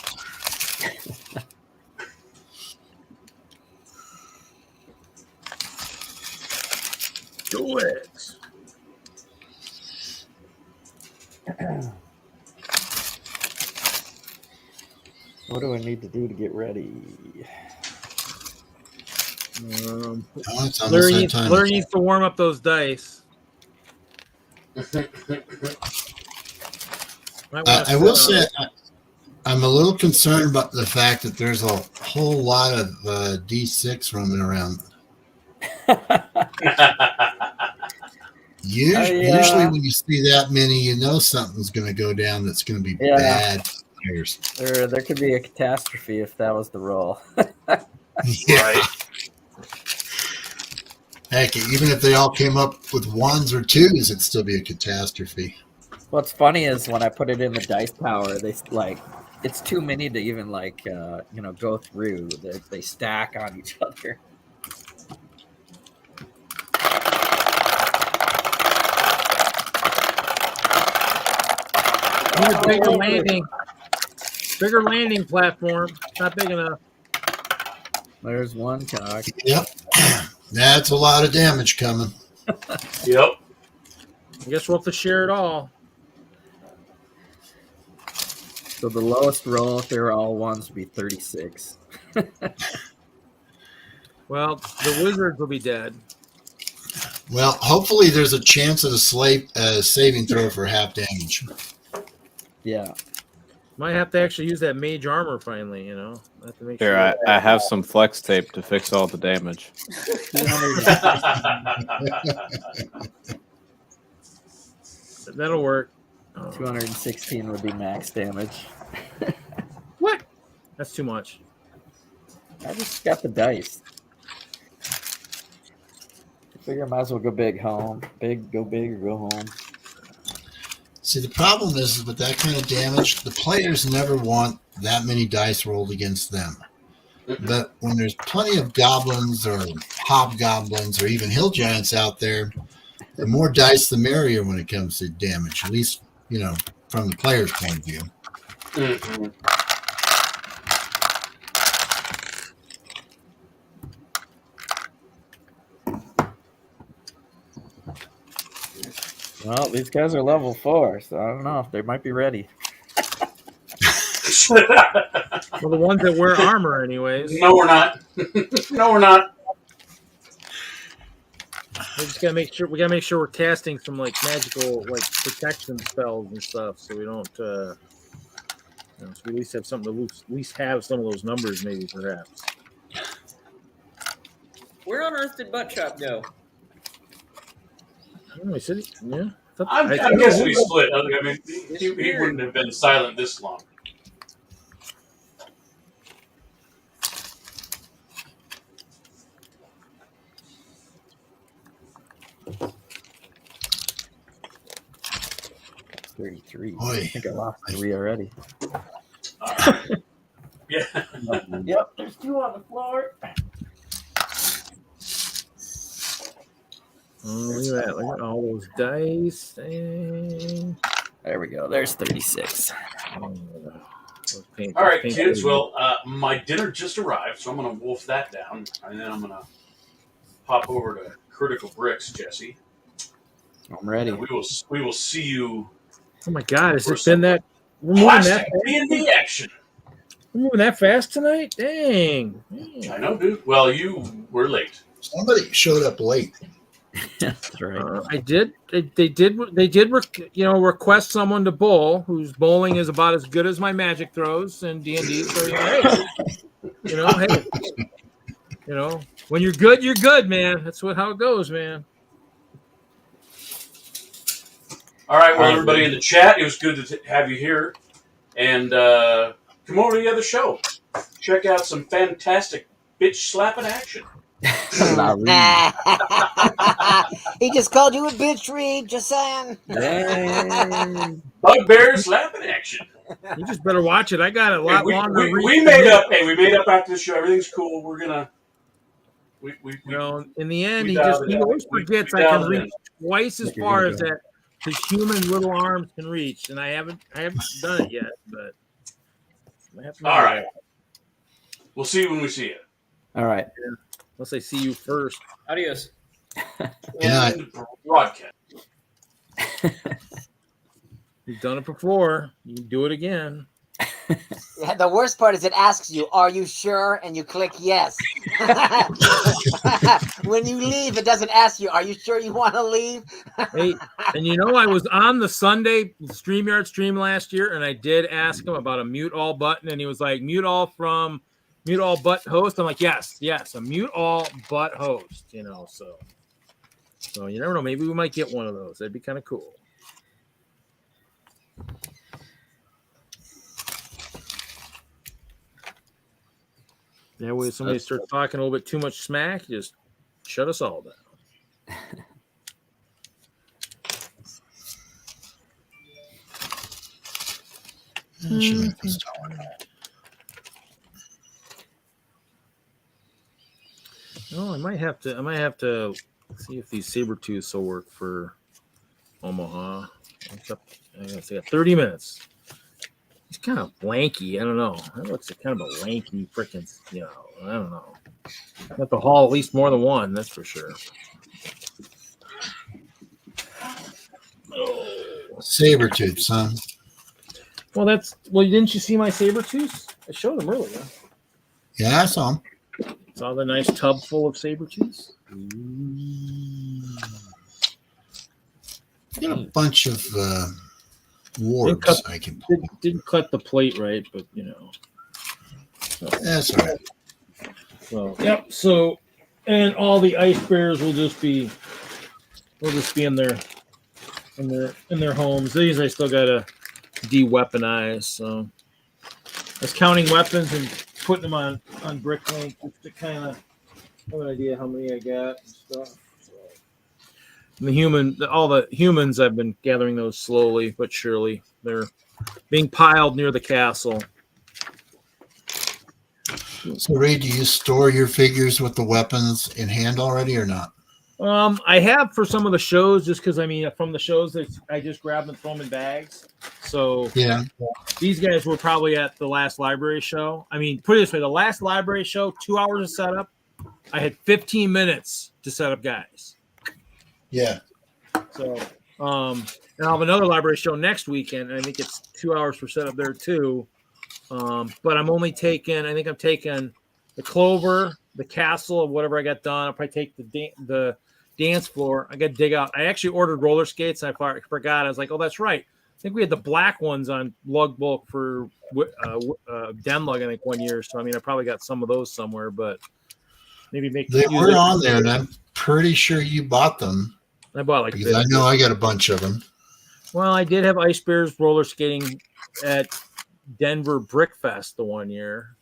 Do it. What do I need to do to get ready? It's almost Larry that time. needs to warm up those dice. I will say I'm a little concerned about the fact that there's a whole lot of D6 roaming around. Usually when you see that many, you know something's going to go down that's going to be bad. There could be a catastrophe if that was the roll. Right. Heck, even if they all came up with ones or twos, it'd still be a catastrophe. What's funny is when I put it in the dice tower, they like it's too many to even go through. They stack on each other. Bigger landing platform. Not big enough. There's one cock. Yep. That's a lot of damage coming. Yep. I guess we'll have to share it all. So the lowest roll, if they were all ones, would be 36. Well, the wizards will be dead. Well, hopefully there's a chance of a saving throw for half damage. Yeah. Might have to actually use that mage armor finally, you know. I have to make Here, sure. I have some flex tape to fix all the damage. That'll work. 216 would be max damage. What? That's too much. I just got the dice. I figure I might as well go big, go big or go home. See, the problem is with that kind of damage, the players never want that many dice rolled against them. But when there's plenty of goblins or hobgoblins or even hill giants out there, the more dice, the merrier when it comes to damage, at least, you know, from the player's point of view. Mm-hmm. Well, these guys are level 4, so I don't know if they might be ready. Well, the ones that wear armor, anyways. No, we're not. No, we're not. We just gotta make sure we're casting some like magical like protection spells and stuff, so we don't. So we at least have something to at least have some of those numbers, maybe perhaps. Where on earth did Butt Chop go? I don't know, he said, yeah. I'm guessing he split. I mean, he wouldn't have been silent this long. $33. Oy. I think I lost 3 already. Yeah. Yep, there's 2 on the floor. Oh, look at that. Look at all those dice. Dang. There we go. There's 36. All right, kids. Well, my dinner just arrived, so I'm going to wolf that down, and then I'm going to hop over to Critical Bricks, Jesse. I'm ready. And we will see you. Oh my God! Has it been that? We're moving Plastic that. D&D action. We're moving that fast tonight. Dang. I know, dude. Well, you were late. Somebody showed up late. That's right. I did. They did. Request someone to bowl whose bowling is about as good as my magic throws and D&D. So hey, when you're good, man. That's how it goes, man. All right, well, everybody in the chat, it was good to have you here. And come over to the other show. Check out some fantastic bitch slapping action. He just called you a bitch, Reed. Just saying. Bugbear slapping action. You just better watch it. I got a lot longer. We made up. Hey, we made up after the show. Everything's cool. We're gonna. In the end, he always forgets I can reach twice as far as that his human little arms can reach, and I haven't done it yet. But all right, we'll see you when we see you. All right. Yeah. Unless I see you first. Adios. Yeah. Broadcast. You've done it before. You can do it again. Yeah, the worst part is it asks you, "Are you sure?" and you click yes. When you leave, it doesn't ask you, "Are you sure you want to leave?" Hey, and I was on the Sunday StreamYard stream last year, and I did ask him about a mute all button, and he was like, "Mute all but host." I'm like, yes, a mute all but host. So you never know. Maybe we might get one of those. That'd be kind of cool. That way, if somebody starts talking a little bit too much smack, just shut us all down. Oh, I might have to see if these saber-tooths will work for Omaha. I got 30 minutes. He's kind of lanky. I don't know. That looks kind of a lanky freaking, I don't know. I have to haul at least more than one, that's for sure. Saber-tooth, son. Well, didn't you see my saber-tooths? I showed them earlier. Yeah, I saw them. Saw the nice tub full of saber-tooths. I got a bunch of warps I can pull. Didn't cut the plate right, but So, that's all right. So yep. So, and all the ice bears will just be in their homes. These I still gotta de-weaponize. So, I was counting weapons and putting them on Bricklink just to kind of have an idea how many I got and stuff. So, all the humans, I've been gathering those slowly but surely. They're being piled near the castle. So, Ray, do you store your figures with the weapons in hand already or not? I have for some of the shows, just because from the shows I just grab and throw them in bags. So yeah, these guys were probably at the last library show. Put it this way: the last library show, 2 hours of setup. I had 15 minutes to set up guys. Yeah. So, and I'll have another library show next weekend. And I think it's 2 hours for setup there too. But I'm only taking. I think I'm taking the Clover, the castle, of whatever I got done. I'll probably take the dance floor. I got to dig out. I actually ordered roller skates. And I forgot. I was like, oh, that's right. I think we had the black ones on lug bulk for DENLUG, I think, 1 year. So I probably got some of those somewhere, but maybe they were on there, and I'm pretty sure you bought them. I bought because I know I got a bunch of them. Well, I did have Ice Bears roller skating at Denver Brick Fest the 1 year.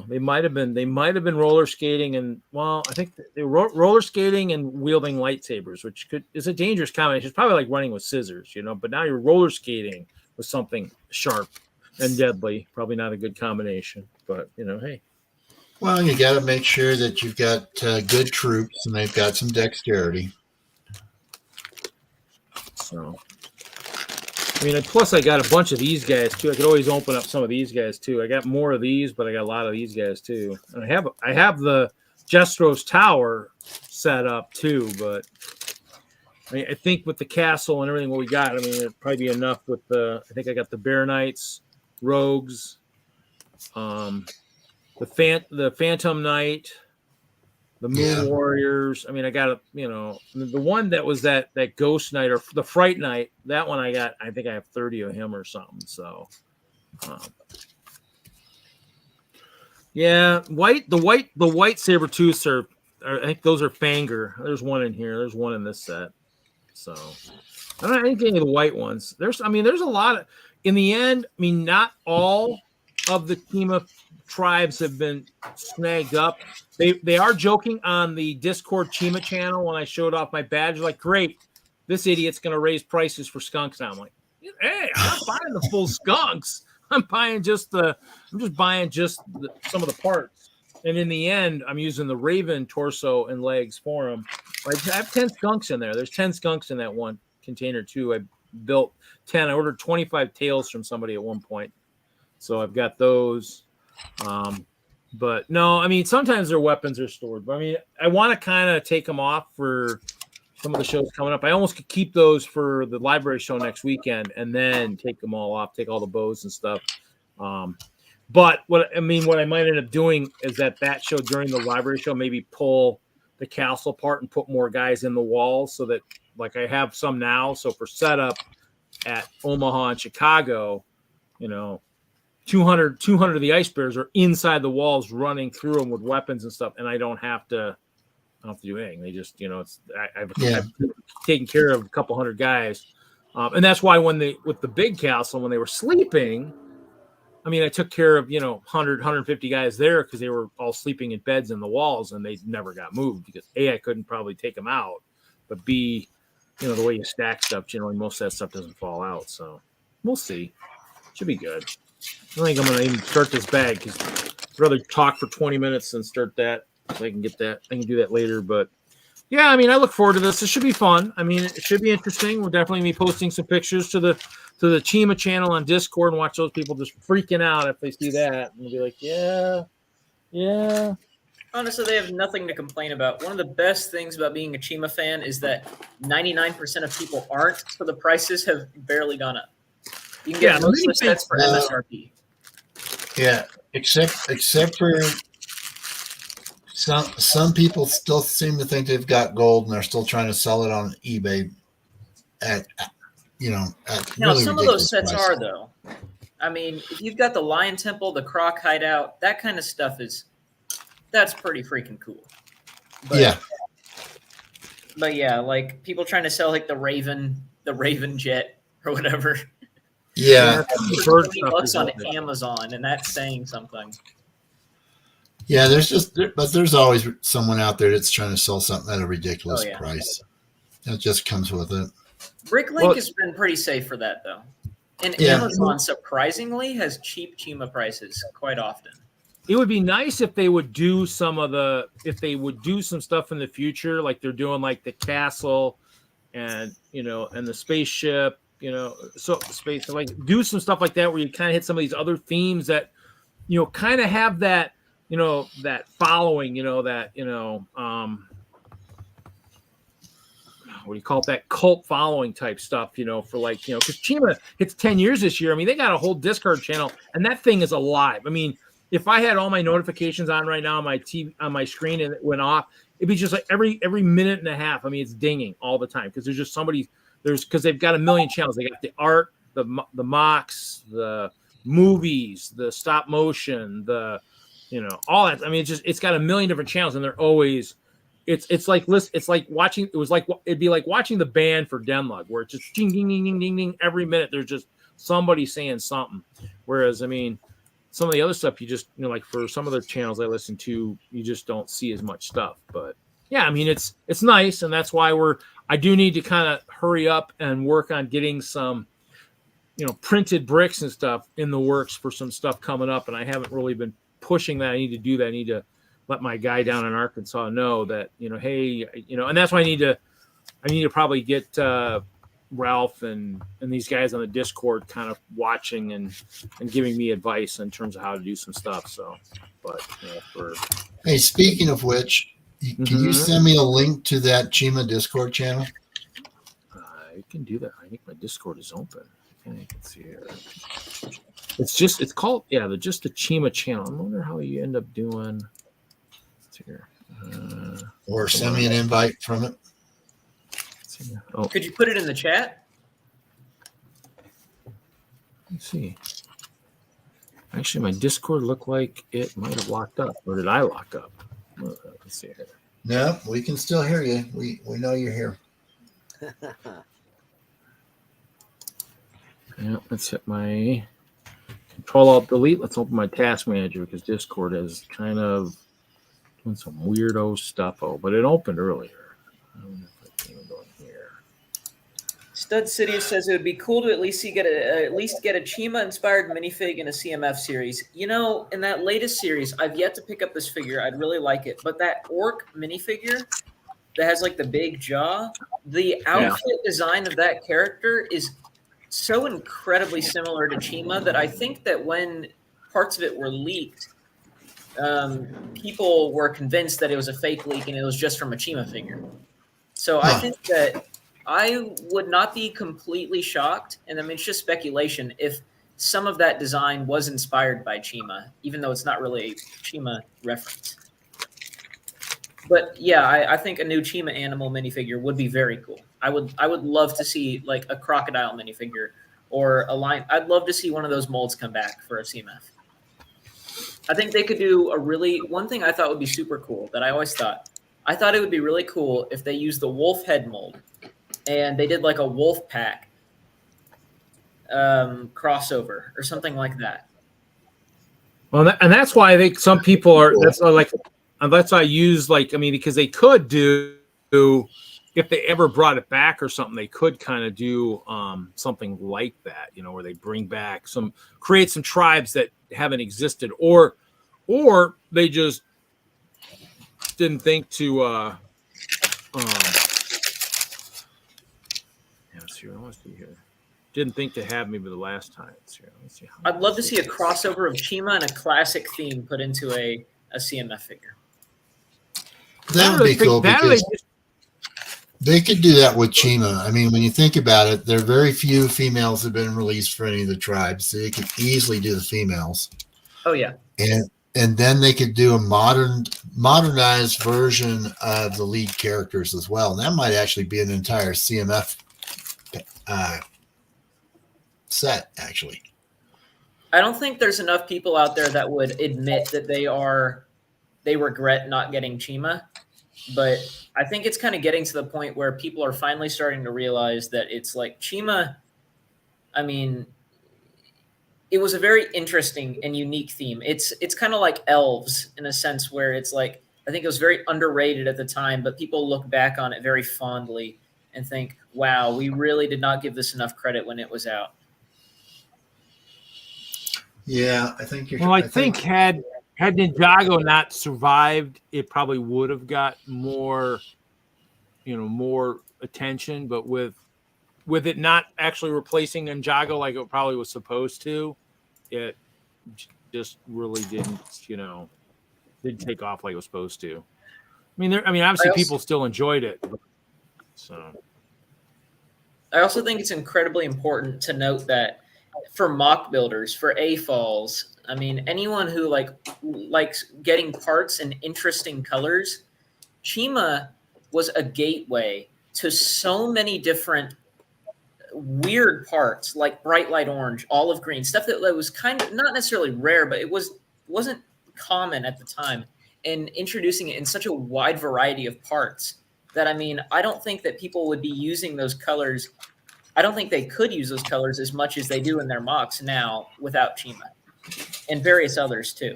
They might have been roller skating, and I think they were roller skating and wielding lightsabers, which is a dangerous combination. It's probably like running with scissors, but now you're roller skating with something sharp and deadly. Probably not a good combination, but hey. Well, you got to make sure that you've got good troops and they've got some dexterity. So, plus I got a bunch of these guys too. I could always open up some of these guys too. I got more of these, but I got a lot of these guys too. And I have the Jestro's Tower set up too, but I think with the castle and everything what we got, it'd probably be enough with I think I got the Bear Knights, Rogues, the Phantom Knight, the Moon Yeah. Warriors. I mean, I got the one that was that Ghost Knight or the Fright Knight. That one I got. I think I have 30 of him or something. So, yeah, the white saber tooths are. I think those are Fanger. There's one in here. There's one in this set. So, I don't think any of the white ones. There's a lot of. In the end, I mean, not all of the Chima tribes have been snagged up. They are joking on the Discord Chima channel when I showed off my badge. Like, great, this idiot's going to raise prices for skunks now. I'm like, hey, I'm not buying the full skunks. I'm just buying some of the parts. And in the end, I'm using the Raven torso and legs for them. I have 10 skunks in there. There's 10 skunks in that one container too. I built 10. I ordered 25 tails from somebody at one point. So I've got those. But no, I mean, sometimes their weapons are stored. But I mean, I want to kind of take them off for some of the shows coming up. I almost could keep those for the library show next weekend and then take them all off, take all the bows and stuff. But what I might end up doing is that show during the library show, maybe pull the castle apart and put more guys in the walls so that, like, I have some now. So for setup at Omaha and Chicago, 200 of the ice bears are inside the walls running through them with weapons and stuff. And I don't have to do anything. They just, I've taken care of a couple hundred guys. And that's why with the big castle, when they were sleeping, I mean, I took care of, 100, 150 guys there because they were all sleeping in beds in the walls and they never got moved because A, I couldn't probably take them out, but B, the way you stack stuff, generally most of that stuff doesn't fall out. So we'll see. Should be good. I don't think I'm going to even start this bag because I'd rather talk for 20 minutes than start that. So I can get that. I can do that later. But yeah, I mean, I look forward to this. It should be fun. I mean, it should be interesting. We'll definitely be posting some pictures to the Chima channel on Discord and watch those people just freaking out if they see that. And they'll be like, yeah. Honestly, they have nothing to complain about. One of the best things about being a Chima fan is that 99% of people aren't, so the prices have barely gone up. You can get most of the sets for MSRP. Yeah, except for some people still seem to think they've got gold and they're still trying to sell it on eBay at Now, really some of those sets price. are, though. I mean, if you've got the Lion Temple, the Croc Hideout, that kind of stuff that's pretty freaking cool. But yeah, like people trying to sell like the Raven jet or whatever. Yeah. $20 on Amazon, and that's saying something. Yeah, there's always someone out there that's trying to sell something at a ridiculous price. It just comes with it. Bricklink has been pretty safe for that, though. And Amazon, surprisingly, has cheap Chima prices quite often. It would be nice if they would do some stuff in the future, like they're doing like the castle and, and the spaceship, so space, like do some stuff like that where you kind of hit some of these other themes that, kind of have that, that following, what do you call it? That cult following type stuff, for like, because Chima hits 10 years this year. I mean, they got a whole Discord channel and that thing is alive. I mean, if I had all my notifications on right now on my TV, on my screen and it went off, it'd be just like every minute and a half. I mean, it's dinging all the time because there's just because they've got a million channels. They got the art, the MOCs, the movies, the stop motion, the, all that. I mean, it's got a million different channels and they're always, it'd be like watching the band for DENLUG where it's just ding, ding, ding, ding, ding, ding. Every minute there's just somebody saying something. Whereas, I mean, some of the other stuff you just, like for some of the channels I listen to, you just don't see as much stuff. But yeah, I mean, it's nice. And that's why I do need to kind of hurry up and work on getting some, printed bricks and stuff in the works for some stuff coming up. And I haven't really been pushing that. I need to do that. I need to let my guy down in Arkansas know that, hey, and that's why I need to probably get Ralph and these guys on the Discord kind of watching and giving me advice in terms of how to do some stuff. So, but hey, speaking of which, can you send me a link to that Chima Discord channel? I can do that. I think my Discord is open. I can see here. It's called the Chima channel. I wonder how you end up doing. It's here. Or send me an invite from it. Oh, Could you put it in the chat? let's see. Actually, my Discord looked like it might have locked up. Or did I lock up? Let's see here. No, we can still hear you. We know you're here. Yeah, let's hit my Control-Alt-Delete. Let's open my task manager because Discord is kind of doing some weirdo stuff. Oh, but it opened earlier. I don't know if I can go in here. Stud City says it would be cool to at least get a Chima-inspired minifig in a CMF series. You know, in that latest series, I've yet to pick up this figure. I'd really like it, but that orc minifigure that has like the big jaw, the outfit design of that character is so incredibly similar to Chima that I think that when parts of it were leaked, people were convinced that it was a fake leak and it was just from a Chima figure. So I think that I would not be completely shocked, and I mean, it's just speculation, if some of that design was inspired by Chima, even though it's not really a Chima reference. But yeah, I think a new Chima animal minifigure would be very cool. I would love to see like a crocodile minifigure or a lion. I'd love to see one of those molds come back for a CMF. I think they could do one thing I thought would be super cool that I always thought. I thought it would be really cool if they used the wolf head mold and they did like a wolf pack crossover or something like that. Well, and that's why I think some people are. That's why I use because they could do if they ever brought it back or something, they could kind of do something like that, where they bring back create some tribes that haven't existed, or they just didn't think to. Let's see. Let's see here. Didn't think to have maybe the last time. Let's see. I'd love to see a crossover of Chima and a classic theme put into a CMF figure. That would be cool because they could do that with Chima. I mean, when you think about it, there are very few females have been released for any of the tribes, so they could easily do the females. Oh yeah, and then they could do a modernized version of the lead characters as well. And that might actually be an entire CMF set, actually. I don't think there's enough people out there that would admit that they regret not getting Chima, but I think it's kind of getting to the point where people are finally starting to realize that it's like Chima. I mean, it was a very interesting and unique theme. It's kind of like elves in a sense where it's like, I think it was very underrated at the time, but people look back on it very fondly and think, wow, we really did not give this enough credit when it was out. Yeah, I think you're. Well, I think had Ninjago not survived, it probably would have got more attention. But with it not actually replacing Ninjago like it probably was supposed to, it just really didn't take off like it was supposed to. Obviously people still enjoyed it. So I also think it's incredibly important to note that for mock builders, for AFOLs, I mean, anyone who likes getting parts in interesting colors, Chima was a gateway to so many different weird parts like bright light orange, olive green, stuff that was kind of not necessarily rare, but it wasn't common at the time. And introducing it in such a wide variety of parts that, I mean, I don't think that people would be using those colors. I don't think they could use those colors as much as they do in their mocks now without Chima, and various others too.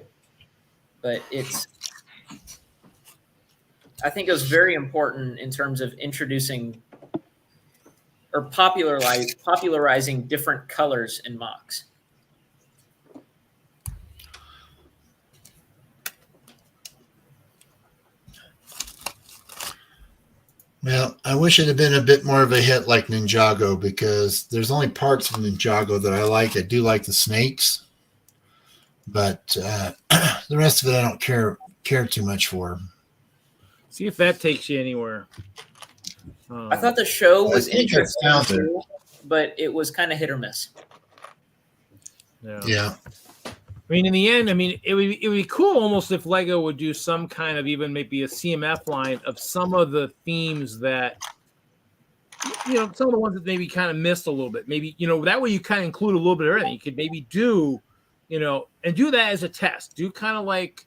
But I think it was very important in terms of introducing or popularizing different colors in mocks. Well, I wish it had been a bit more of a hit like Ninjago, because there's only parts of Ninjago that I like. I do like the snakes, but the rest of it I don't care too much for. See if that takes you anywhere. I thought the show was interesting too, but it was kind of hit or miss. Yeah. I mean, in the end, I mean, it would be cool almost if Lego would do some kind of even maybe a CMF line of some of the themes that, some of the ones that maybe kind of missed a little bit. Maybe, that way you kind of include a little bit of everything. You could maybe do, and do that as a test. Do kind of like,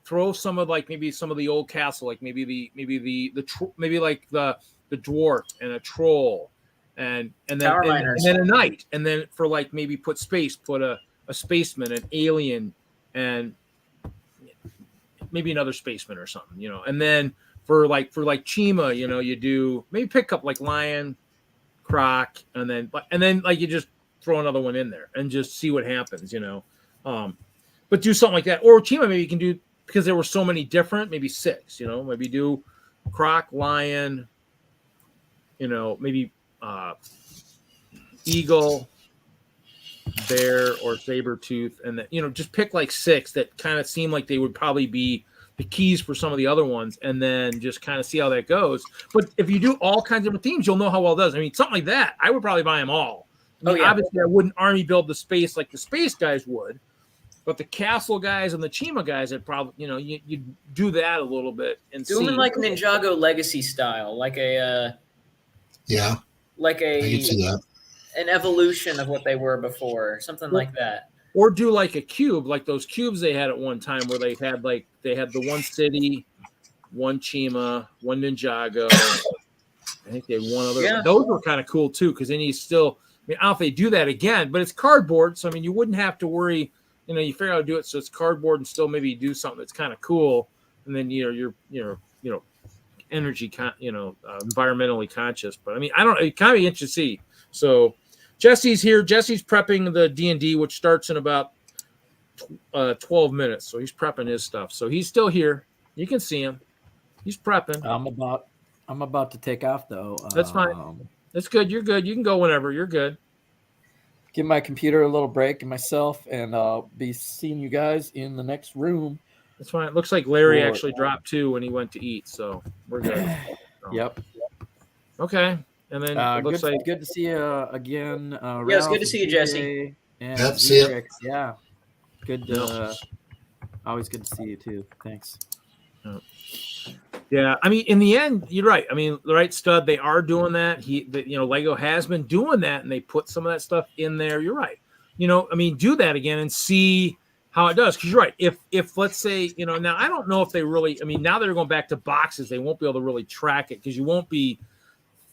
throw some of like maybe some of the old castle, like maybe like the dwarf and a troll, and then a knight, and then for like maybe put a spaceman, an alien, and maybe another spaceman or something, and then for like Chima, you do maybe pick up like lion, croc, and then like you just throw another one in there and just see what happens, but do something like that. Or Chima, maybe you can do, because there were so many different, maybe 6, maybe do croc, lion, maybe eagle, bear, or saber tooth, and then just pick like 6 that kind of seem like they would probably be the keys for some of the other ones, and then just kind of see how that goes. But if you do all kinds of different themes, you'll know how well it does. I mean, something like that, I would probably buy them all. Obviously I wouldn't army build the space like the space guys would, but the castle guys and the Chima guys, that probably you do that a little bit and do them in like Ninjago Legacy style, like a I can see that. An evolution of what they were before, something like that. Or do like a cube, like those cubes they had at one time, where they had the one city, one Chima, one Ninjago. I think they had one other. Yeah. Those were kind of cool too, because then you still. I mean, I don't know if they do that again, but it's cardboard, so I mean, you wouldn't have to worry. You figure out how to do it, so it's cardboard, and still maybe do something that's kind of cool, and then you're energy, environmentally conscious. But I mean, I don't. It kind of interesting to see. So Jesse's here. Jesse's prepping the D&D, which starts in about 12 minutes. So he's prepping his stuff. So he's still here. You can see him. He's prepping. I'm about to take off though. That's fine. That's good. You're good. You can go whenever. You're good. Give my computer a little break and myself, and I'll be seeing you guys in the next room. That's fine. It looks like Larry actually dropped too when he went to eat, so we're good. Yep. Okay. And then it looks like good to see you again. It's good to see you, Jesse. And see you. Yeah. Good. Always good to see you too. Thanks. Yeah, I mean, in the end, you're right. I mean, right, Stud, they are doing that. Lego has been doing that, and they put some of that stuff in there. You're right. I mean, do that again and see how it does. Because you're right. If let's say, now I don't know if they really. I mean, now they're going back to boxes, they won't be able to really track it because you won't be,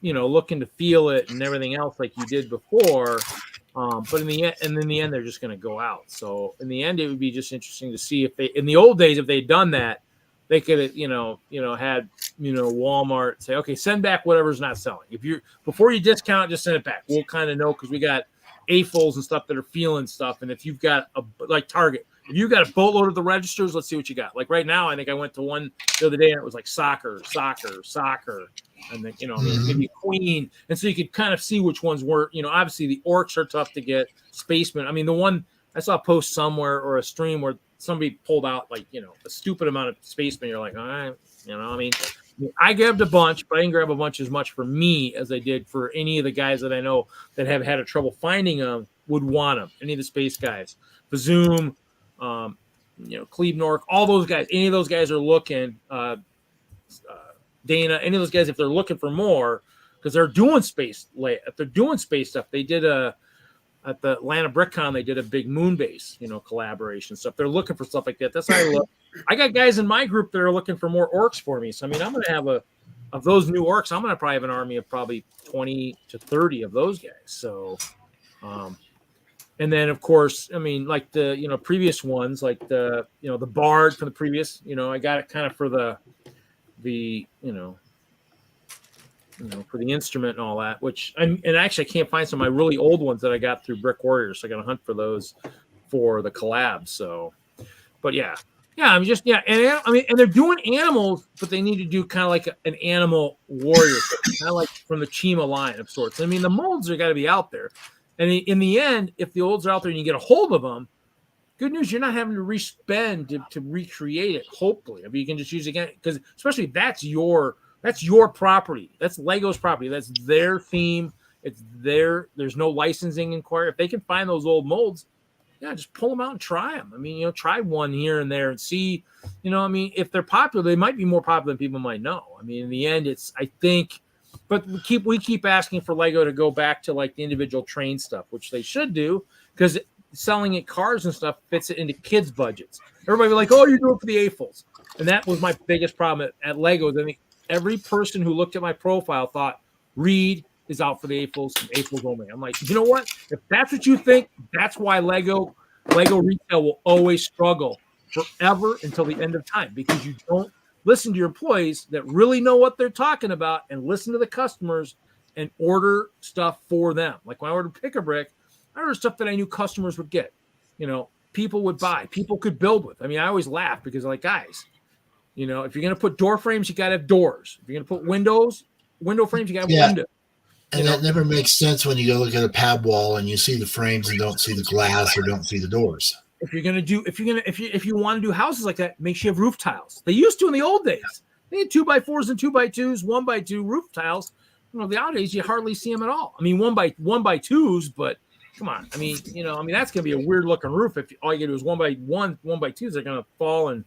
looking to feel it and everything else like you did before. But in the end, they're just going to go out. So in the end, it would be just interesting to see if they, in the old days, if they'd done that. They could have, had, Walmart say, okay, send back whatever's not selling. Before you discount, just send it back. We'll kind of know because we got AFOLs and stuff that are feeling stuff. And if you've got like Target, if you've got a boatload of the registers, let's see what you got. Like right now, I think I went to one the other day and it was like soccer. And then, maybe Queen. And so you could kind of see which ones were, obviously the orcs are tough to get. Spacemen. I mean, the one I saw a post somewhere or a stream where somebody pulled out like, a stupid amount of spacemen. You're like, all right, I mean, I grabbed a bunch, but I didn't grab a bunch as much for me as I did for any of the guys that I know that have had a trouble finding them would want them. Any of the space guys, Bazoom, Cleve Nork, all those guys, any of those guys are looking, Dana, any of those guys, if they're looking for more, because they're doing space, if they're doing space stuff, they did at the Atlanta BrickCon, they did a big moon base, collaboration stuff. They're looking for stuff like that. That's how I look. I got guys in my group that are looking for more orcs for me. So, I mean, I'm going to have of those new orcs, I'm going to probably have an army of probably 20 to 30 of those guys. So, and then of course, I mean, like the, previous ones, like the Bard from the previous, I got it kind of for the for the instrument and all that, and actually I can't find some of my really old ones that I got through Brick Warriors. So I got to hunt for those for the collab. So, but yeah, I'm just, and I mean, and they're doing animals, but they need to do kind of like an animal warrior, kind of like from the Chima line of sorts. I mean, the molds are got to be out there. And in the end, if the olds are out there and you get a hold of them, good news, you're not having to respend to recreate it. Hopefully, I mean, you can just use it again, because especially that's your property. That's Lego's property. That's their theme. It's there's no licensing inquiry. If they can find those old molds, just pull them out and try them. I mean, try one here and there and see, I mean, if they're popular, they might be more popular than people might know. I mean, in the end, I think, but we keep asking for Lego to go back to like the individual train stuff, which they should do, because selling at cars and stuff fits it into kids' budgets. Everybody be like, oh, you're doing it for the AFOLs. And that was my biggest problem at Lego. I think every person who looked at my profile thought Reed is out for the AFOLs only. I'm like, you know what? If that's what you think, that's why Lego retail will always struggle forever until the end of time, because you don't listen to your employees that really know what they're talking about and listen to the customers and order stuff for them. Like when I ordered Pick-a-Brick, I ordered stuff that I knew customers would get, people would buy, people could build with. I mean, I always laugh because I'm like, guys, if you're going to put door frames, you got to have doors. If you're going to put window frames, you got to have windows. And that never makes sense when you go look at a pad wall and you see the frames and don't see the glass or don't see the doors. If you want to do houses like that, make sure you have roof tiles. They used to in the old days. They had 2x4s and 2x2s, 1x2 roof tiles. Nowadays you hardly see them at all. I mean, 1x2s, but come on. I mean, that's going to be a weird looking roof if all you get to do is 1x1, 1x2s. They're going to fall and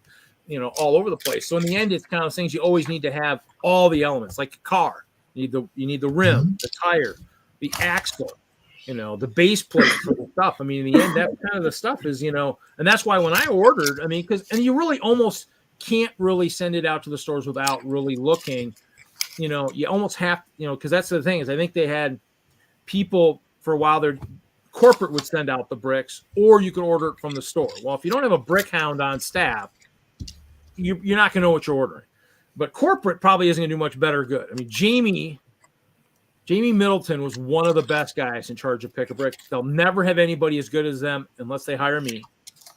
all over the place. So in the end, it's kind of things you always need to have all the elements, like a car. You need the rim, the tire, the axle, the base plate for the stuff. I mean, in the end, that kind of the stuff is, and that's why when I ordered, I mean, and you really almost can't really send it out to the stores without really looking, you almost have, because that's the thing is I think they had people for a while, their corporate would send out the bricks, or you could order it from the store. Well, if you don't have a brick hound on staff, you're not going to know what you're ordering. But corporate probably isn't going to do much better or good. I mean, Jamie Middleton was one of the best guys in charge of Pick-a-Brick. They'll never have anybody as good as them unless they hire me.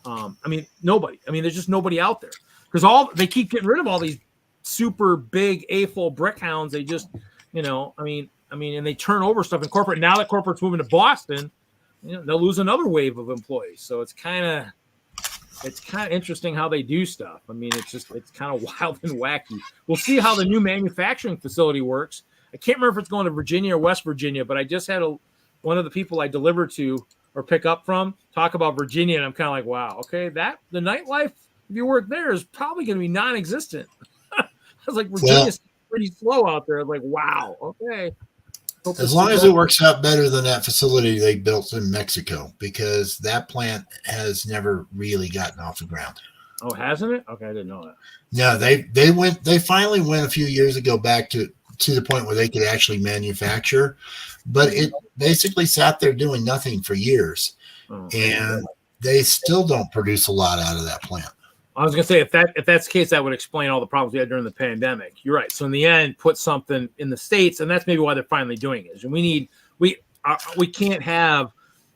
I mean, nobody. I mean, there's just nobody out there because they keep getting rid of all these super big AFOL brick hounds. They just, I mean, and they turn over stuff in corporate. Now that corporate's moving to Boston, they'll lose another wave of employees. So it's kind of interesting how they do stuff. I mean, it's kind of wild and wacky. We'll see how the new manufacturing facility works. I can't remember if it's going to Virginia or West Virginia, but I just had one of the people I deliver to or pick up from talk about Virginia, and I'm kind of like, wow, okay, the nightlife, if you work there, is probably going to be non-existent. I was like, Virginia's pretty slow out there. I was like, wow, okay. As long as it works out better than that facility they built in Mexico, because that plant has never really gotten off the ground. Oh, hasn't it? Okay, I didn't know that. No, they finally went a few years ago back to the point where they could actually manufacture, but it basically sat there doing nothing for years, and they still don't produce a lot out of that plant. I was going to say, if that's the case, that would explain all the problems we had during the pandemic. You're right. So in the end, put something in the States, and that's maybe why they're finally doing it. And we can't have,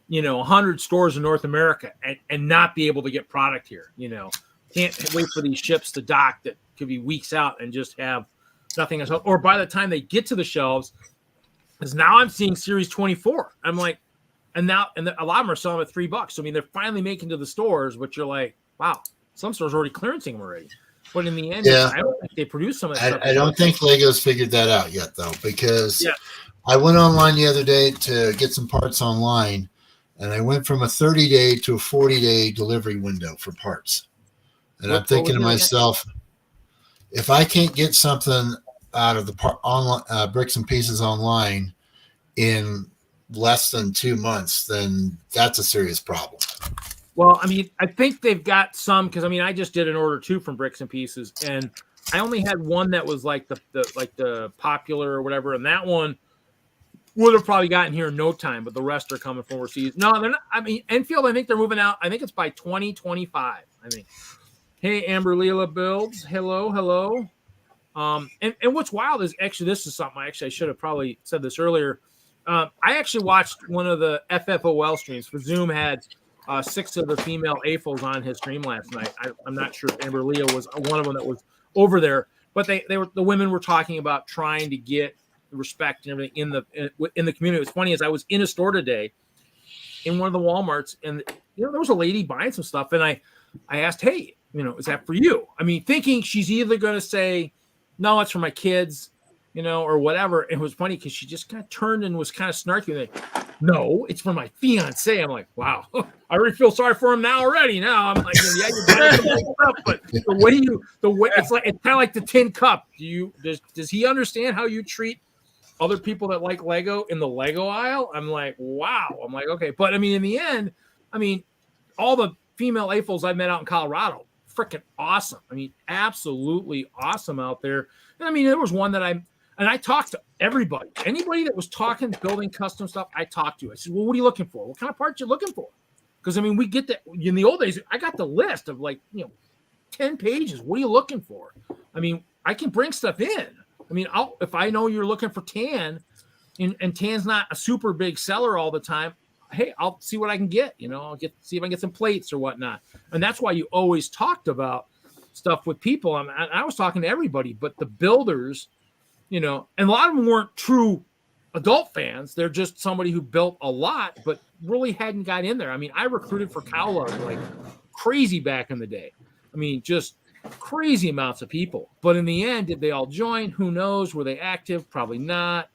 100 stores in North America and not be able to get product here. Can't wait for these ships to dock that could be weeks out and just have nothing else. Or by the time they get to the shelves, because now I'm seeing Series 24. I'm like, and a lot of them are selling at $3. So, I mean, they're finally making to the stores, but you're like, wow. Some stores are already clearancing them already. But in the end, I don't think they produce some of that stuff. I don't think Lego's figured that out yet, though, because I went online the other day to get some parts online, and I went from a 30-day to a 40-day delivery window for parts. And I'm thinking to myself, if I can't get something out of the Bricks and Pieces online in less than 2 months, then that's a serious problem. Well, I mean, I think they've got some because I just did an order too from Bricks and Pieces, and I only had one that was like the popular or whatever, and that one would have probably gotten here in no time, but the rest are coming from overseas. No, they're not. I mean, Enfield, I think they're moving out. I think it's by 2025. I think. Hey, Amber Leela Builds. Hello. And what's wild is actually this is something I should have probably said this earlier. I actually watched one of the FFOL streams. For Zoom had 6 of the female AFOLs on his stream last night. I'm not sure if Amber Leah was one of them that was over there, but the women were talking about trying to get respect and everything in the community. What's funny is I was in a store today in one of the Walmarts, and there was a lady buying some stuff, and I asked, hey, is that for you? I mean, thinking she's either going to say, no, it's for my kids, or whatever. It was funny because she just kind of turned and was kind of snarky. no, it's for my fiance. I'm like, wow, I already feel sorry for him now already. Now I'm like, yeah, you're buying some nice stuff, but the way it's kind of like the tin cup. Does he understand how you treat other people that like Lego in the Lego aisle? I'm like, wow. I'm like, okay. But I mean, in the end, I mean, all the female AFOLs I met out in Colorado, freaking awesome. I mean, absolutely awesome out there. And I mean, there was one that I talked to everybody. Anybody that was talking, building custom stuff, I talked to. I said, well, what are you looking for? What kind of parts you looking for? Because I mean, we get that in the old days. I got the list of 10 pages. What are you looking for? I mean, I can bring stuff in. I mean, if I know you're looking for tan, and tan's not a super big seller all the time, hey, I'll see what I can get. I'll see if I can get some plates or whatnot. And that's why you always talked about stuff with people. I was talking to everybody, but the builders, and a lot of them weren't true adult fans. They're just somebody who built a lot, but really hadn't got in there. I mean, I recruited for TwinLUG like crazy back in the day. I mean, just crazy amounts of people. But in the end, did they all join? Who knows? Were they active? Probably not.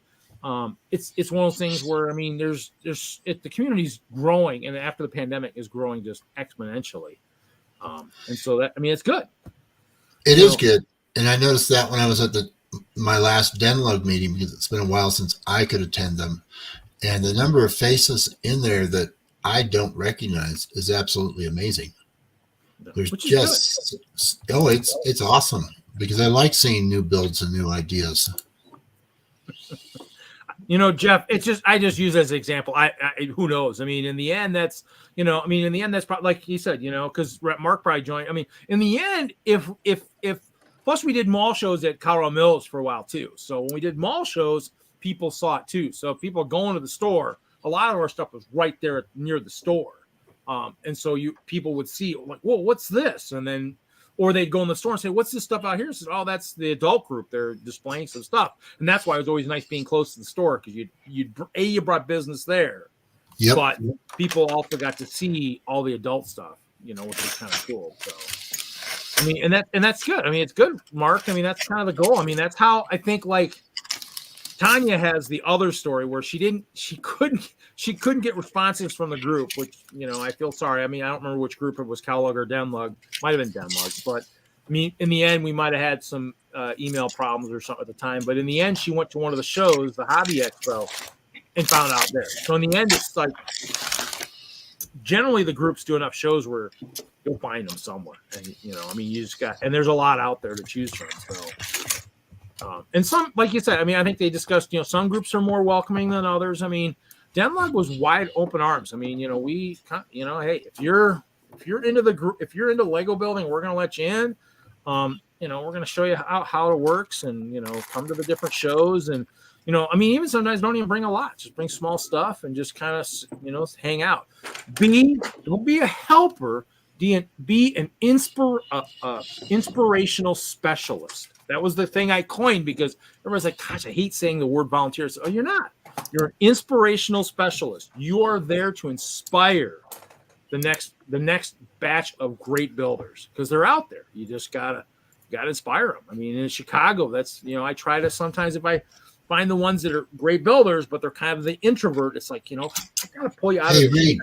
It's one of those things where, I mean, the community's growing, and after the pandemic is growing just exponentially. And so that, I mean, it's good. It is good. And I noticed that when I was at my last DENLUG meeting, because it's been a while since I could attend them. And the number of faces in there that I don't recognize is absolutely amazing. There's just, it's awesome, because I like seeing new builds and new ideas. Jeff, I just use as an example. I who knows? I mean, in the end, that's probably, like you said, because Mark probably joined. I mean, in the end, if plus we did mall shows at Colorado Mills for a while too. So when we did mall shows, people saw it too. So if people are going to the store, a lot of our stuff was right there near the store. And so people would see, like, whoa, what's this? And then, or they'd go in the store and say, what's this stuff out here? Says, oh, that's the adult group. They're displaying some stuff. And that's why it was always nice being close to the store, because you brought business there. Yep. But people also got to see all the adult stuff, which is kind of cool. So, I mean, and that's good. I mean, it's good, Mark. I mean, that's kind of the goal. I mean, that's how I think, like, Tanya has the other story where she couldn't get responses from the group, which, I feel sorry. I mean, I don't remember which group it was, TwinLUG or DENLUG. Might have been DENLUG, but I mean, in the end, we might have had some email problems or something at the time. But in the end, she went to one of the shows, the Hobby Expo, and found out there. So in the end, it's like, generally the groups do enough shows where you'll find them somewhere. And, I mean, you just and there's a lot out there to choose from. So, and some, like you said, I mean, I think they discussed, some groups are more welcoming than others. I mean, DENLUG was wide open arms. I mean, hey, if you're into the group, if you're into Lego building, we're going to let you in. We're going to show you how it works, and, come to the different shows. And, I mean, even sometimes don't even bring a lot, just bring small stuff and just kind of, hang out. Don't be a helper. Be an inspirational specialist. That was the thing I coined, because everybody's like, gosh, I hate saying the word volunteer. So, you're not. You're an inspirational specialist. You are there to inspire the next batch of great builders, because they're out there. You just gotta inspire them. I mean, in Chicago, that's, I try to sometimes, if I find the ones that are great builders, but they're kind of the introvert, it's like, I gotta pull you out of Reed.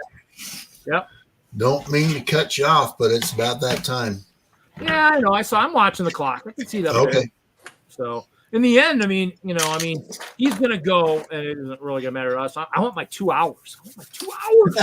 Yep. Don't mean to cut you off, but it's about that time. Yeah, I know. I'm watching the clock. I can see that. Okay. There. So in the end, I mean, he's gonna go, and it isn't really gonna matter to us. I want my 2 hours. 2 hours.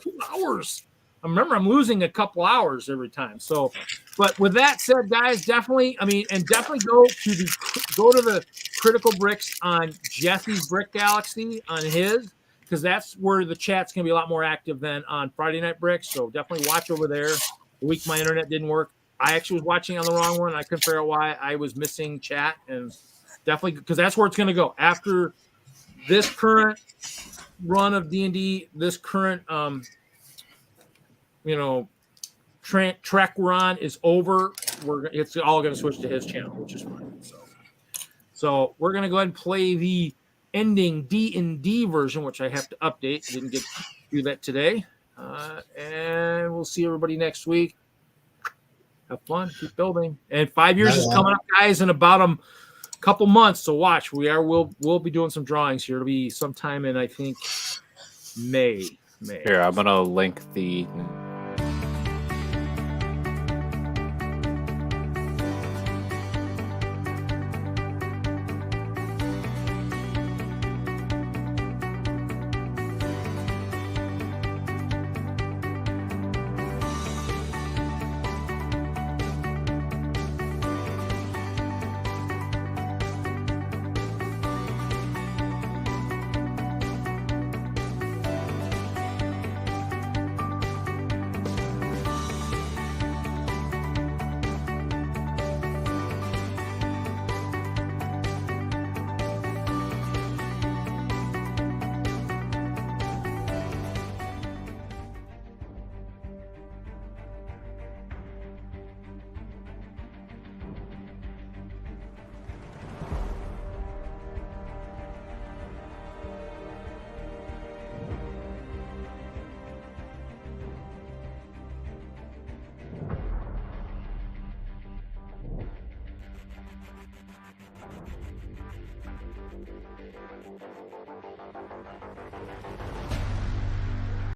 2 hours. I remember I'm losing a couple hours every time. So, but with that said, guys, definitely, definitely go to the Critical Bricks on Jesse's Brick Galaxy on his, because that's where the chat's gonna be a lot more active than on Friday Night Bricks. So definitely watch over there. The week my internet didn't work, I actually was watching on the wrong one. I couldn't figure out why I was missing chat, and definitely, because that's where it's going to go after this current run of D&D, this current, track we're on is over. It's all going to switch to his channel, which is fine. So we're going to go ahead and play the ending D&D version, which I have to update. Didn't get to do that today. And we'll see everybody next week. Have fun, keep building. And 5 years is coming up, guys, in about a couple months. So watch. We'll be doing some drawings here. It'll be sometime in, I think, May. Here, I'm gonna link the.